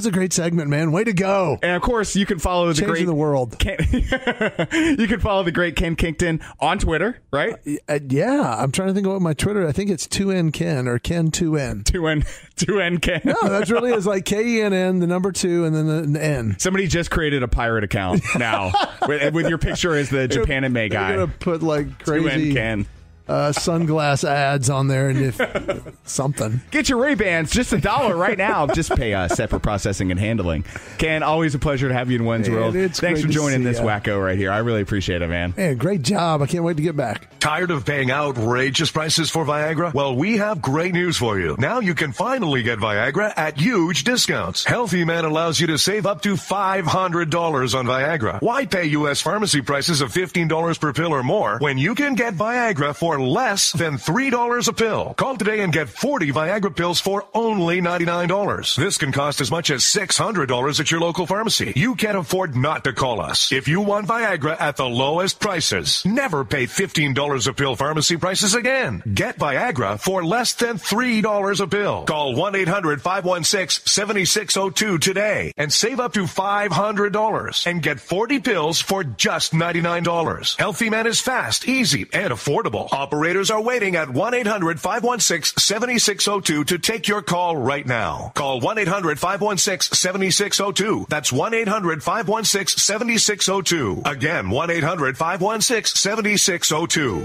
a great segment, man. Way to go. And of course, you can follow Changing the world. You can follow the great Ken Kinkton on Twitter, right? Yeah, I'm trying to think of what my Twitter. I think it's 2N Ken or Ken 2N. 2N Ken. No, that really is like KENN, the number 2, and then the N. Somebody just created a pirate account now with your picture as the Japan and May guy. You're gonna put like crazy 2N Ken. Sunglass ads on there and if something. Get your Ray-Bans, just $1 right now. Just pay separate processing and handling. Ken, always a pleasure to have you in Wens World. Thanks for joining this wacko right here. I really appreciate it, man. Man, great job. I can't wait to get back. Tired of paying outrageous prices for Viagra? Well, we have great news for you. Now you can finally get Viagra at huge discounts. Healthy Man allows you to save up to $500 on Viagra. Why pay U.S. pharmacy prices of $15 per pill or more when you can get Viagra for less than $3 a pill? Call today and get 40 Viagra pills for only $99. This can cost as much as $600 at your local pharmacy. You can't afford not to call us. If you want Viagra at the lowest prices, never pay $15 a pill pharmacy prices again. Get Viagra for less than $3 a pill. Call 1-800-516-7602 today and save up to $500 and get 40 pills for just $99. Healthy Man is fast, easy, and affordable. Operators are waiting at 1-800-516-7602 to take your call right now. Call 1-800-516-7602. That's 1-800-516-7602. Again, 1-800-516-7602.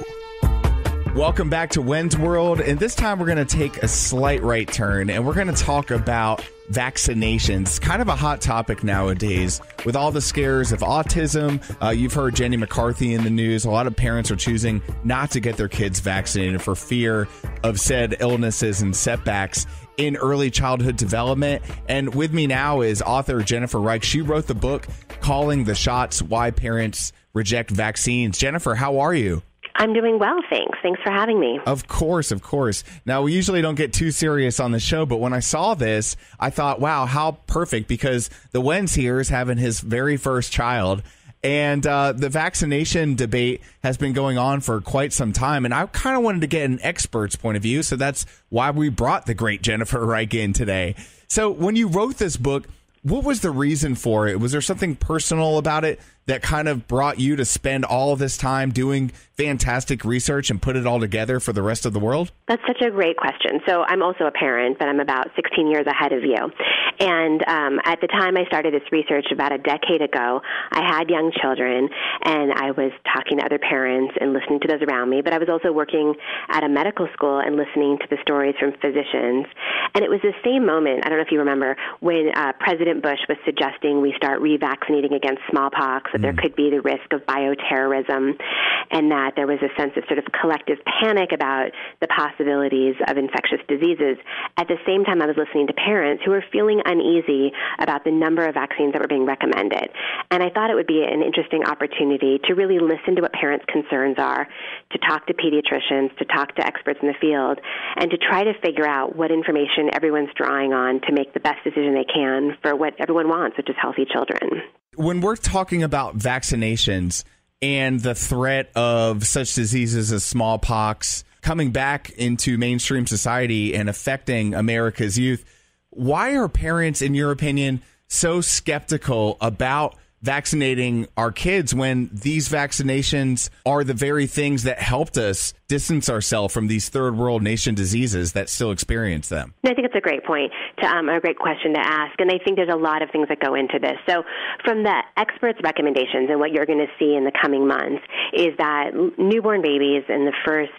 Welcome back to Wens World, and this time we're going to take a slight right turn, and we're going to talk about vaccinations. Kind of a hot topic nowadays with all the scares of autism. You've heard Jenny McCarthy in the news. A lot of parents are choosing not to get their kids vaccinated for fear of said illnesses and setbacks in early childhood development. And with me now is author Jennifer Reich. She wrote the book Calling the Shots: Why Parents Reject Vaccines. Jennifer, how are you? I'm doing well, thanks. Thanks for having me. Of course, of course. Now, we usually don't get too serious on the show, but when I saw this, I thought, wow, how perfect, because the Wens here is having his very first child, and the vaccination debate has been going on for quite some time, and I kind of wanted to get an expert's point of view, so that's why we brought the great Jennifer Reich in today. So when you wrote this book, what was the reason for it? Was there something personal about it that kind of brought you to spend all of this time doing fantastic research and put it all together for the rest of the world? That's such a great question. So I'm also a parent, but I'm about 16 years ahead of you. And at the time I started this research about a decade ago, I had young children, and I was talking to other parents and listening to those around me, but I was also working at a medical school and listening to the stories from physicians. And it was the same moment, I don't know if you remember, when President Bush was suggesting we start revaccinating against smallpox, that there could be the risk of bioterrorism, and that there was a sense of sort of collective panic about the possibilities of infectious diseases. At the same time, I was listening to parents who were feeling uneasy about the number of vaccines that were being recommended. And I thought it would be an interesting opportunity to really listen to what parents' concerns are, to talk to pediatricians, to talk to experts in the field, and to try to figure out what information everyone's drawing on to make the best decision they can for what everyone wants, which is healthy children. When we're talking about vaccinations and the threat of such diseases as smallpox coming back into mainstream society and affecting America's youth, why are parents, in your opinion, so skeptical about vaccinating our kids when these vaccinations are the very things that helped us distance ourselves from these third world nation diseases that still experience them? I think it's a great point, a great question to ask. And I think there's a lot of things that go into this. So from the experts' recommendations and what you're going to see in the coming months is that newborn babies in the first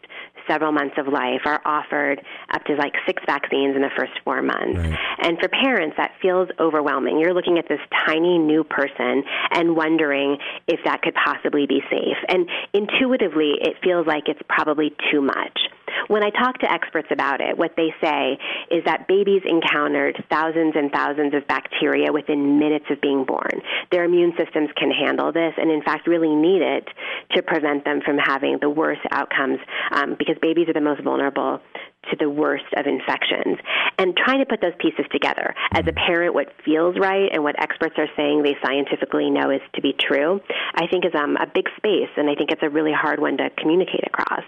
several months of life are offered up to like 6 vaccines in the first 4 months. Right. And for parents, that feels overwhelming. You're looking at this tiny new person and wondering if that could possibly be safe. And intuitively, it feels like it's probably too much. When I talk to experts about it, what they say is that babies encountered thousands and thousands of bacteria within minutes of being born. Their immune systems can handle this and, in fact, really need it to prevent them from having the worst outcomes because babies are the most vulnerable to the worst of infections. And trying to put those pieces together, as a parent, what feels right and what experts are saying they scientifically know is to be true, I think is a big space, and I think it's a really hard one to communicate across.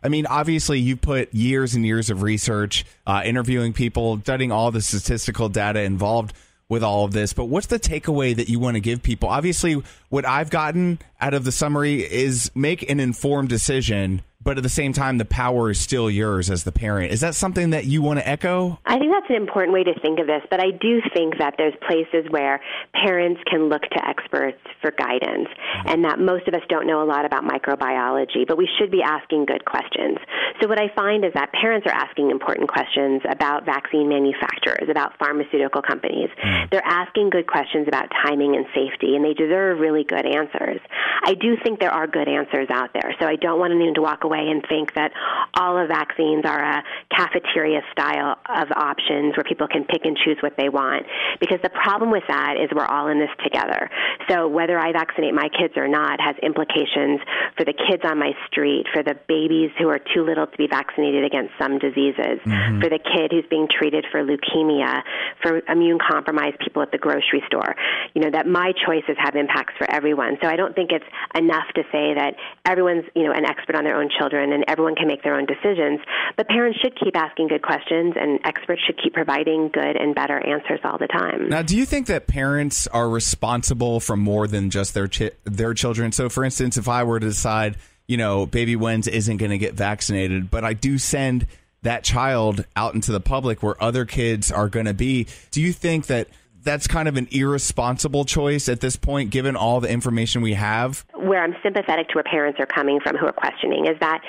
I mean, obviously, you put years and years of research, interviewing people, studying all the statistical data involved with all of this. But what's the takeaway that you want to give people? Obviously, what I've gotten out of the summary is make an informed decision, but at the same time, the power is still yours as the parent. Is that something that you want to echo? I think that's an important way to think of this, but I do think that there's places where parents can look to experts for guidance, and that most of us don't know a lot about microbiology, but we should be asking good questions. So what I find is that parents are asking important questions about vaccine manufacturers, about pharmaceutical companies. They're asking good questions about timing and safety, and they deserve really good answers. I do think there are good answers out there, so I don't want anyone to walk away and think that all of vaccines are a cafeteria style of options where people can pick and choose what they want, because the problem with that is we're all in this together. So whether I vaccinate my kids or not has implications for the kids on my street, for the babies who are too little to be vaccinated against some diseases, for the kid who's being treated for leukemia, for immune-compromised people at the grocery store. You know, that my choices have impacts for everyone. So I don't think it's enough to say that everyone's, an expert on their own children and everyone can make their own decisions, but parents should keep asking good questions and experts should keep providing good and better answers all the time. Now, do you think that parents are responsible for more than just their children? So, for instance, if I were to decide, baby Wenz isn't going to get vaccinated, but I do send that child out into the public where other kids are going to be, do you think that that's kind of an irresponsible choice at this point, given all the information we have? Where I'm sympathetic to where parents are coming from who are questioning is that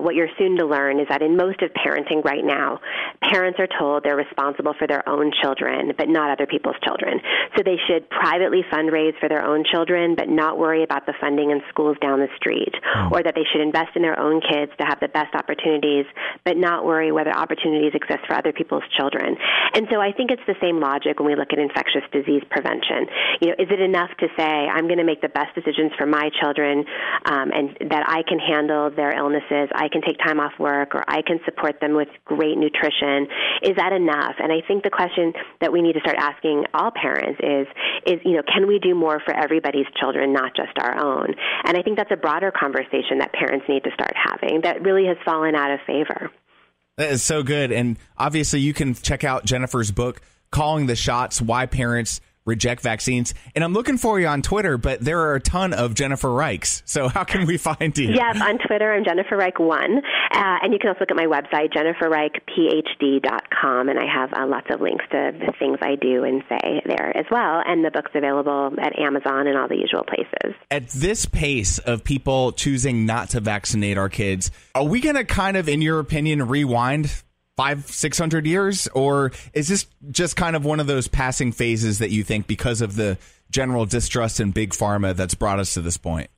what you're soon to learn is that in most of parenting right now, parents are told they're responsible for their own children, but not other people's children. So they should privately fundraise for their own children, but not worry about the funding in schools down the street, or that they should invest in their own kids to have the best opportunities, but not worry whether opportunities exist for other people's children. And so I think it's the same logic when we look at infectious disease prevention. Is it enough to say, I'm going to make the best decisions for my children and that I can handle their illnesses, I can take time off work, or I can support them with great nutrition? Is that enough? And I think the question that we need to start asking all parents is can we do more for everybody's children, not just our own? And I think that's a broader conversation that parents need to start having that really has fallen out of favor. That is so good. And obviously you can check out Jennifer's book, Calling the Shots, Why Parents reject vaccines. And I'm looking for you on Twitter, but there are a ton of Jennifer Reichs. So how can we find you? Yes, on Twitter, I'm Jennifer Reich 1. And you can also look at my website, jenniferreichphd.com, and I have lots of links to the things I do and say there as well. And the book's available at Amazon and all the usual places. At this pace of people choosing not to vaccinate our kids, are we going to kind of, in your opinion, rewind 500-600 years, or is this just kind of one of those passing phases that you think because of the general distrust in big pharma that's brought us to this point?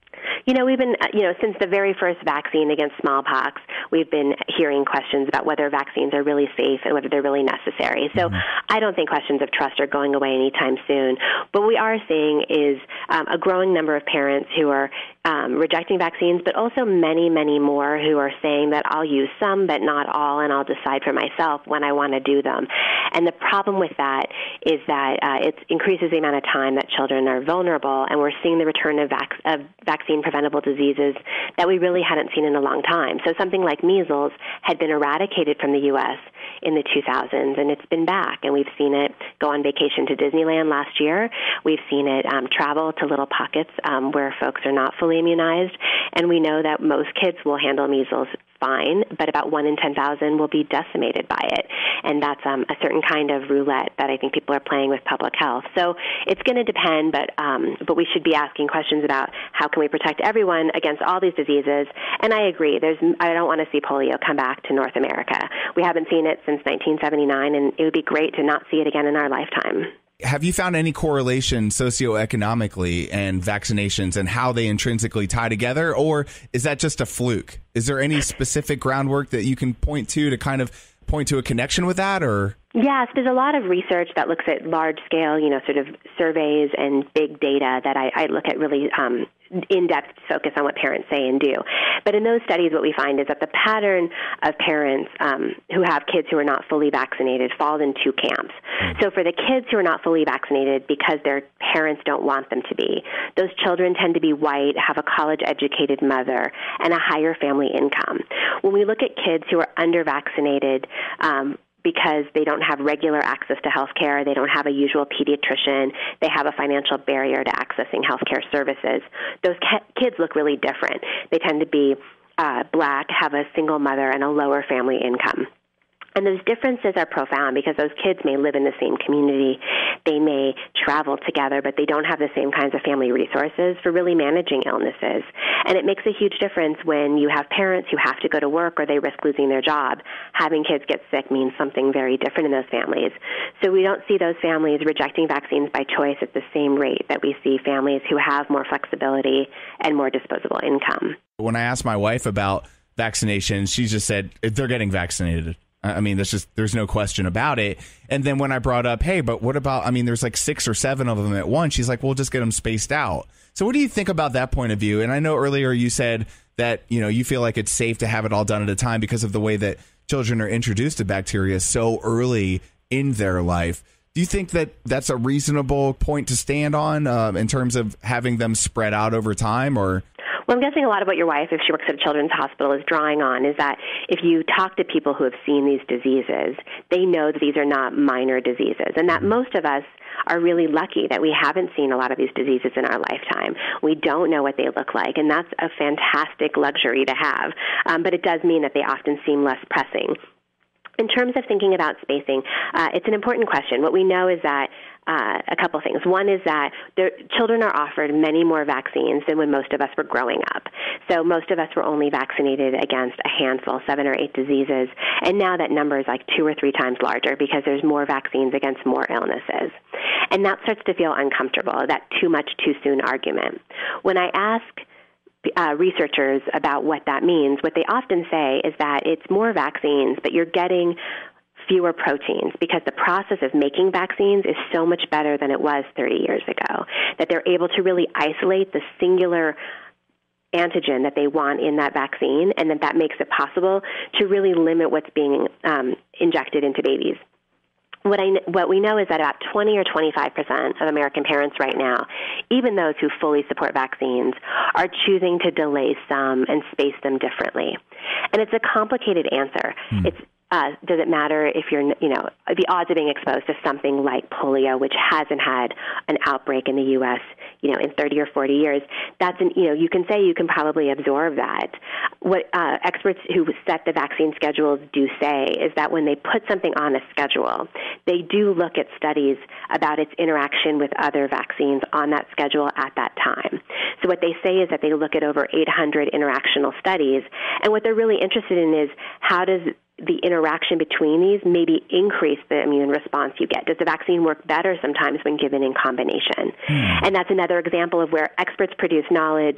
We've been, since the very first vaccine against smallpox, we've been hearing questions about whether vaccines are really safe and whether they're really necessary. So I don't think questions of trust are going away anytime soon. But what we are seeing is a growing number of parents who are rejecting vaccines, but also many, many more who are saying that I'll use some, but not all, and I'll decide for myself when I want to do them. And the problem with that is that it increases the amount of time that children are vulnerable, and we're seeing the return of vaccine-preventable diseases that we really hadn't seen in a long time. So something like measles had been eradicated from the U.S. in the 2000s, and it's been back, and we've seen it go on vacation to Disneyland last year. We've seen it travel to little pockets where folks are not fully immunized, and we know that most kids will handle measles fine, but about 1 in 10,000 will be decimated by it, and that's a certain kind of roulette that I think people are playing with public health. So it's going to depend, but we should be asking questions about how can we protect everyone against all these diseases. And I agree, I don't want to see polio come back to North America. We haven't seen it since 1979, and it would be great to not see it again in our lifetime. Have you found any correlation socioeconomically and vaccinations and how they intrinsically tie together, or is that just a fluke? Is there any specific groundwork that you can point to kind of point to a connection with that, or? Yes, there's a lot of research that looks at large-scale, sort of surveys and big data that I look at really in-depth focus on what parents say and do. But in those studies, what we find is that the pattern of parents who have kids who are not fully vaccinated falls in two camps. So for the kids who are not fully vaccinated because their parents don't want them to be, those children tend to be white, have a college-educated mother, and a higher family income. When we look at kids who are under-vaccinated, because they don't have regular access to health care, they don't have a usual pediatrician, they have a financial barrier to accessing health care services, those kids look really different. They tend to be black, have a single mother, and a lower family income. And those differences are profound because those kids may live in the same community, they may travel together, but they don't have the same kinds of family resources for really managing illnesses. And it makes a huge difference when you have parents who have to go to work or they risk losing their job. Having kids get sick means something very different in those families. So we don't see those families rejecting vaccines by choice at the same rate that we see families who have more flexibility and more disposable income. When I asked my wife about vaccinations, she just said they're getting vaccinated. I mean, there's no question about it. And then when I brought up, hey, but what about, there's like 6 or 7 of them at once. She's like, we'll just get them spaced out. So what do you think about that point of view? And I know earlier you said that, you feel like it's safe to have it all done at a time because of the way that children are introduced to bacteria so early in their life. Do you think that that's a reasonable point to stand on in terms of having them spread out over time, or? Well, I'm guessing a lot of what your wife, if she works at a children's hospital, is drawing on is that if you talk to people who have seen these diseases, they know that these are not minor diseases, and that most of us are really lucky that we haven't seen a lot of these diseases in our lifetime. We don't know what they look like, and that's a fantastic luxury to have, but it does mean that they often seem less pressing. In terms of thinking about spacing, it's an important question. What we know is that a couple things. One is that children are offered many more vaccines than when most of us were growing up. So most of us were only vaccinated against a handful, 7 or 8 diseases, and now that number is like 2 or 3 times larger because there's more vaccines against more illnesses. And that starts to feel uncomfortable, that too much, too soon argument. When I ask researchers about what that means, what they often say is that it's more vaccines, but you're getting fewer proteins because the process of making vaccines is so much better than it was 30 years ago, that they're able to really isolate the singular antigen that they want in that vaccine, and that makes it possible to really limit what's being injected into babies. What we know is that about 20 or 25% of American parents right now, even those who fully support vaccines, are choosing to delay some and space them differently. And it's a complicated answer. does it matter if you're, the odds of being exposed to something like polio, which hasn't had an outbreak in the U.S., in 30 or 40 years, you can say you can probably absorb that. What experts who set the vaccine schedules do say is that when they put something on a schedule, they do look at studies about its interaction with other vaccines on that schedule at that time. So what they say is that they look at over 800 interactional studies, and what they're really interested in is how does the interaction between these maybe increase the immune response you get? Does the vaccine work better sometimes when given in combination? And that's another example of where experts produce knowledge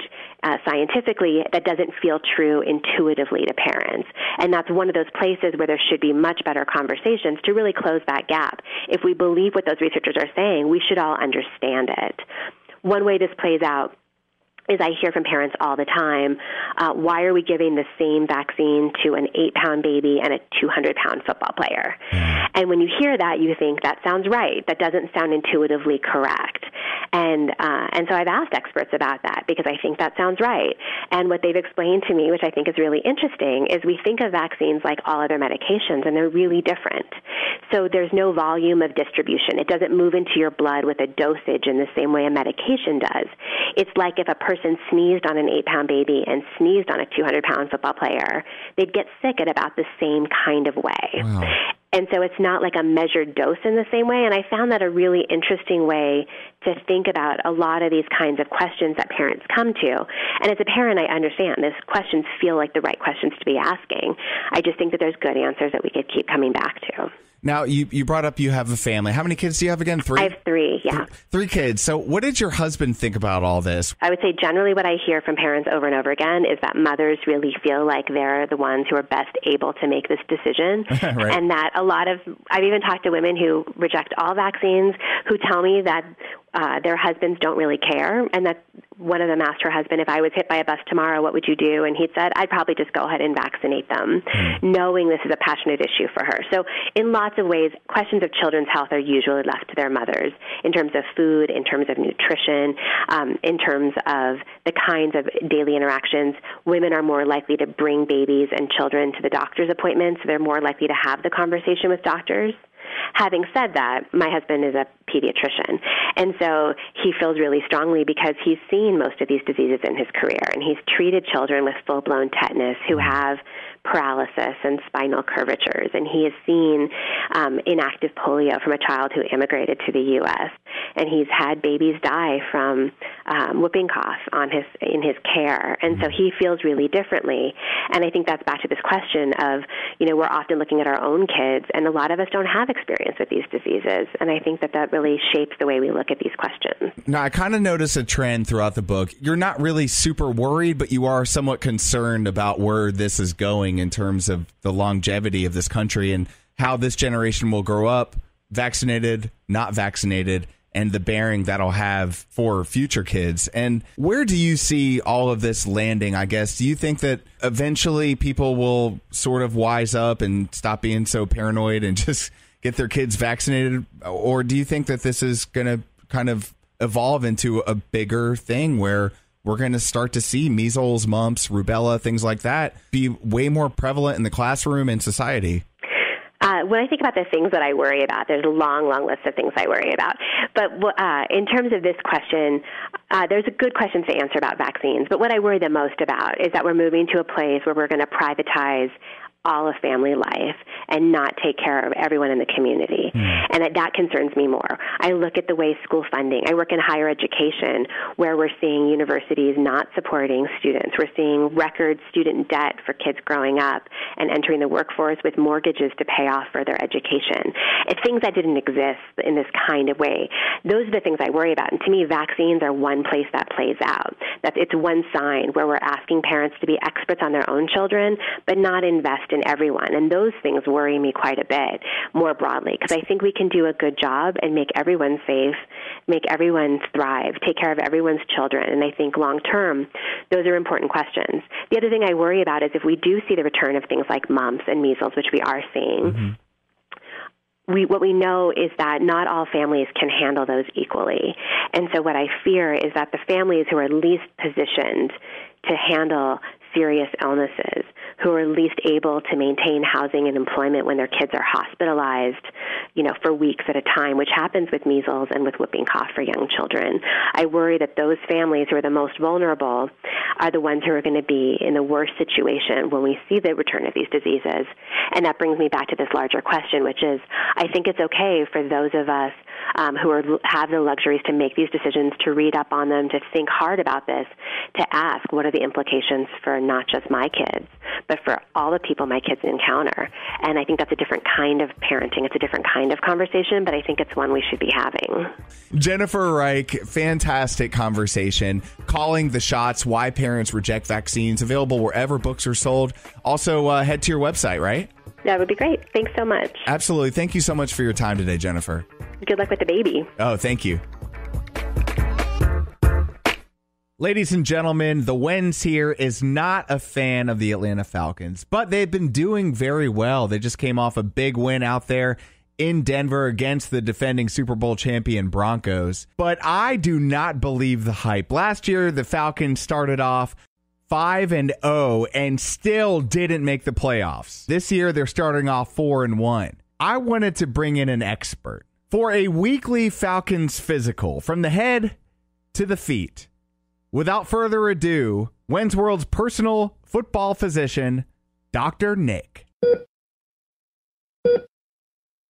scientifically that doesn't feel true intuitively to parents. And that's one of those places where there should be much better conversations to really close that gap. If we believe what those researchers are saying, we should all understand it. One way this plays out is I hear from parents all the time, why are we giving the same vaccine to an 8-pound baby and a 200-pound football player? And when you hear that, you think, that sounds right. That doesn't sound intuitively correct. And so I've asked experts about that because I think that sounds right. And what they've explained to me, which I think is really interesting, is we think of vaccines like all other medications, and they're really different. So there's no volume of distribution. It doesn't move into your blood with a dosage in the same way a medication does. It's like if a person sneezed on an 8-pound baby and sneezed on a 200-pound football player, they'd get sick at about the same kind of way. Wow. And so it's not like a measured dose in the same way. And I found that a really interesting way to think about a lot of these kinds of questions that parents come to. And as a parent, I understand these questions feel like the right questions to be asking. I just think that there's good answers that we could keep coming back to. Now, you brought up you have a family. How many kids do you have again? 3? I have 3, yeah. 3 kids. So what did your husband think about all this? I would say generally what I hear from parents over and over again is that mothers really feel like they're the ones who are best able to make this decision. Right. And that I've even talked to women who reject all vaccines who tell me that their husbands don't really care, and that one of them asked her husband, if I was hit by a bus tomorrow, what would you do? And he said, I'd probably just go ahead and vaccinate them, knowing this is a passionate issue for her. So in lots of ways, questions of children's health are usually left to their mothers in terms of food, in terms of nutrition, in terms of the kinds of daily interactions. Women are more likely to bring babies and children to the doctor's appointments. So they're more likely to have the conversation with doctors. Having said that, my husband is a pediatrician, and so he feels really strongly because he's seen most of these diseases in his career, and he's treated children with full-blown tetanus who have paralysis and spinal curvatures, and he has seen inactive polio from a child who immigrated to the U.S., and he's had babies die from whooping cough in his care, and so he feels really differently. And I think that's back to this question of, we're often looking at our own kids, and a lot of us don't have experience with these diseases, and I think that really shapes the way we look at these questions. Now, I kind of notice a trend throughout the book. You're not really super worried, but you are somewhat concerned about where this is going in terms of the longevity of this country and how this generation will grow up, vaccinated, not vaccinated, and the bearing that'll have for future kids. And where do you see all of this landing, I guess? Do you think that eventually people will sort of wise up and stop being so paranoid and just get their kids vaccinated? Or do you think that this is going to kind of evolve into a bigger thing where we're going to start to see measles, mumps, rubella, things like that be way more prevalent in the classroom and society? When I think about the things that I worry about, there's a long, long list of things I worry about. But in terms of this question, there's a good question to answer about vaccines. But what I worry the most about is that we're moving to a place where we're going to privatize all of family life and not take care of everyone in the community. And that concerns me more. I look at the way school funding, I work in higher education where we're seeing universities not supporting students. We're seeing record student debt for kids growing up and entering the workforce with mortgages to pay off for their education. It's things that didn't exist in this kind of way. Those are the things I worry about. And to me, vaccines are one place that plays out. It's one sign where we're asking parents to be experts on their own children, but not invest in everyone. And those things worry me quite a bit more broadly, because I think we can do a good job and make everyone safe, make everyone thrive, take care of everyone's children. And I think long term, those are important questions. The other thing I worry about is if we do see the return of things like mumps and measles, which we are seeing, what we know is that not all families can handle those equally. And so what I fear is that the families who are least positioned to handle serious illnesses, who are least able to maintain housing and employment when their kids are hospitalized, for weeks at a time, which happens with measles and with whooping cough for young children. I worry that those families who are the most vulnerable are the ones who are going to be in the worst situation when we see the return of these diseases. And that brings me back to this larger question, which is, I think it's okay for those of us who have the luxuries to make these decisions, to read up on them, to think hard about this, to ask what are the implications for not just my kids, but for all the people my kids encounter. And I think that's a different kind of parenting. It's a different kind of conversation, but I think it's one we should be having. Jennifer Reich, fantastic conversation. Calling the shots, why parents reject vaccines, available wherever books are sold. Also, head to your website, right? That would be great. Thanks so much. Absolutely. Thank you so much for your time today, Jennifer. Good luck with the baby. Oh, thank you. Ladies and gentlemen, the Wens here is not a fan of the Atlanta Falcons, but they've been doing very well. They just came off a big win out there in Denver against the defending Super Bowl champion Broncos. But I do not believe the hype. Last year, the Falcons started off 5-0 and still didn't make the playoffs. This year, they're starting off 4-1. I wanted to bring in an expert for a weekly Falcons physical from the head to the feet. Without further ado, Wens World's personal football physician, Dr. Nick.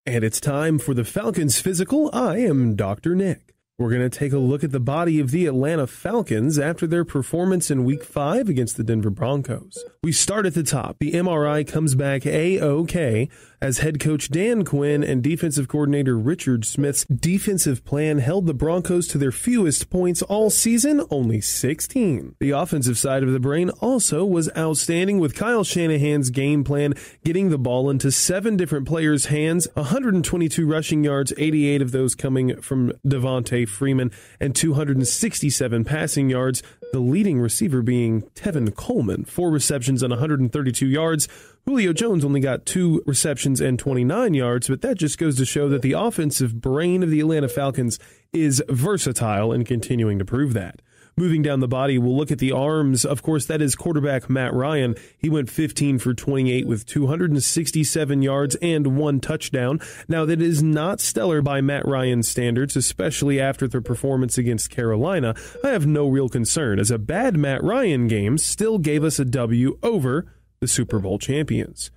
And it's time for the Falcons Physical. I am Dr. Nick. We're going to take a look at the body of the Atlanta Falcons after their performance in Week 5 against the Denver Broncos. We start at the top. The MRI comes back A-OK as head coach Dan Quinn and defensive coordinator Richard Smith's defensive plan held the Broncos to their fewest points all season, only 16. The offensive side of the brain also was outstanding, with Kyle Shanahan's game plan getting the ball into 7 different players' hands, 122 rushing yards, 88 of those coming from Devontae Freeman, and 267 passing yards, the leading receiver being Tevin Coleman, 4 receptions and 132 yards. Julio Jones only got 2 receptions and 29 yards, but that just goes to show that the offensive brain of the Atlanta Falcons is versatile and continuing to prove that. Moving down the body, we'll look at the arms. Of course, that is quarterback Matt Ryan. He went 15 for 28 with 267 yards and 1 touchdown. Now, that is not stellar by Matt Ryan's standards, especially after the performance against Carolina. I have no real concern, as a bad Matt Ryan game still gave us a W over the Super Bowl champions.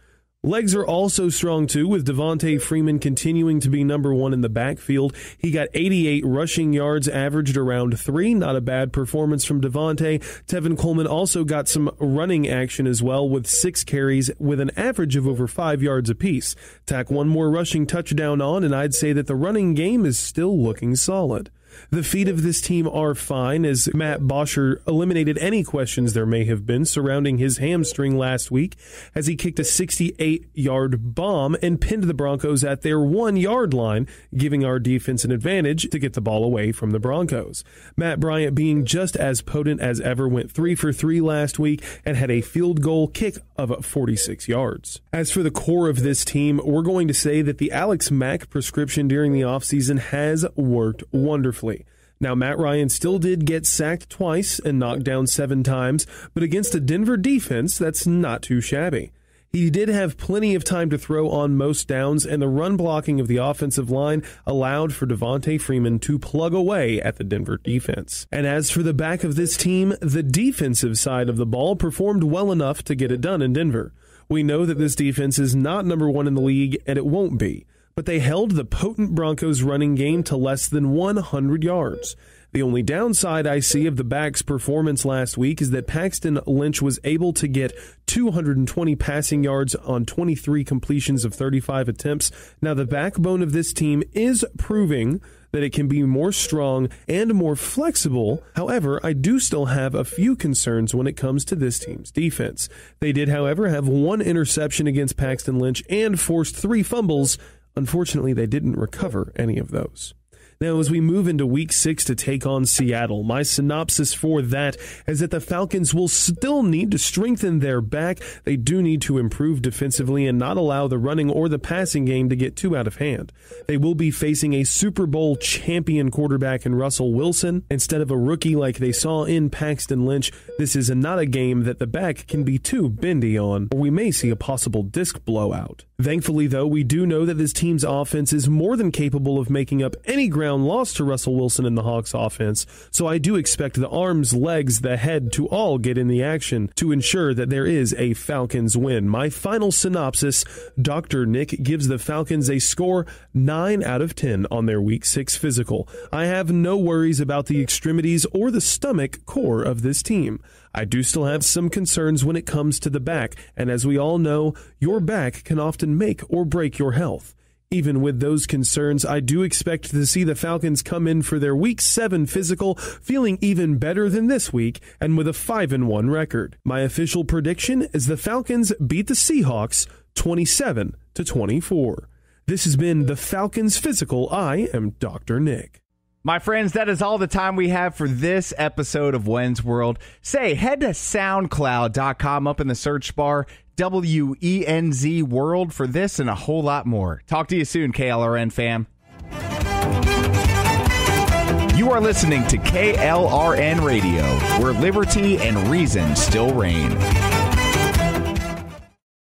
Legs are also strong, too, with Devontae Freeman continuing to be number 1 in the backfield. He got 88 rushing yards, averaged around 3. Not a bad performance from Devontae. Tevin Coleman also got some running action as well, with 6 carries with an average of over 5 yards apiece. Tack 1 more rushing touchdown on, and I'd say that the running game is still looking solid. The feet of this team are fine, as Matt Bosher eliminated any questions there may have been surrounding his hamstring last week, as he kicked a 68-yard bomb and pinned the Broncos at their 1-yard line, giving our defense an advantage to get the ball away from the Broncos. Matt Bryant, being just as potent as ever, went 3 for 3 last week and had a field goal kick of 46 yards. As for the core of this team, we're going to say that the Alex Mack prescription during the offseason has worked wonderfully. Now, Matt Ryan still did get sacked twice and knocked down 7 times, but against a Denver defense, that's not too shabby. He did have plenty of time to throw on most downs, and the run blocking of the offensive line allowed for Devontae Freeman to plug away at the Denver defense. And as for the back of this team, the defensive side of the ball performed well enough to get it done in Denver. We know that this defense is not number 1 in the league, and it won't be. But they held the potent Broncos running game to less than 100 yards. The only downside I see of the backs' performance last week is that Paxton Lynch was able to get 220 passing yards on 23 completions of 35 attempts. Now, the backbone of this team is proving that it can be more strong and more flexible. However, I do still have a few concerns when it comes to this team's defense. They did, however, have 1 interception against Paxton Lynch and forced 3 fumbles. Unfortunately, they didn't recover any of those. Now, as we move into Week 6 to take on Seattle, my synopsis for that is that the Falcons will still need to strengthen their back. They do need to improve defensively and not allow the running or the passing game to get too out of hand. They will be facing a Super Bowl champion quarterback in Russell Wilson instead of a rookie like they saw in Paxton Lynch. This is not a game that the back can be too bendy on, or we may see a possible disc blowout. Thankfully, though, we do know that this team's offense is more than capable of making up any ground lost to Russell Wilson and the Hawks offense, so I do expect the arms, legs, the head to all get in the action to ensure that there is a Falcons win. My final synopsis, Dr. Nick gives the Falcons a score 9 out of 10 on their Week 6 physical. I have no worries about the extremities or the stomach core of this team. I do still have some concerns when it comes to the back, and as we all know, your back can often make or break your health. Even with those concerns, I do expect to see the Falcons come in for their Week 7 physical feeling even better than this week and with a 5-1 record. My official prediction is the Falcons beat the Seahawks 27-24. This has been the Falcons Physical. I am Dr. Nick. My friends, that is all the time we have for this episode of When's World. Say, head to SoundCloud.com, up in the search bar, WENZ World, for this and a whole lot more. Talk to you soon, KLRN fam. You are listening to KLRN Radio, where liberty and reason still reign.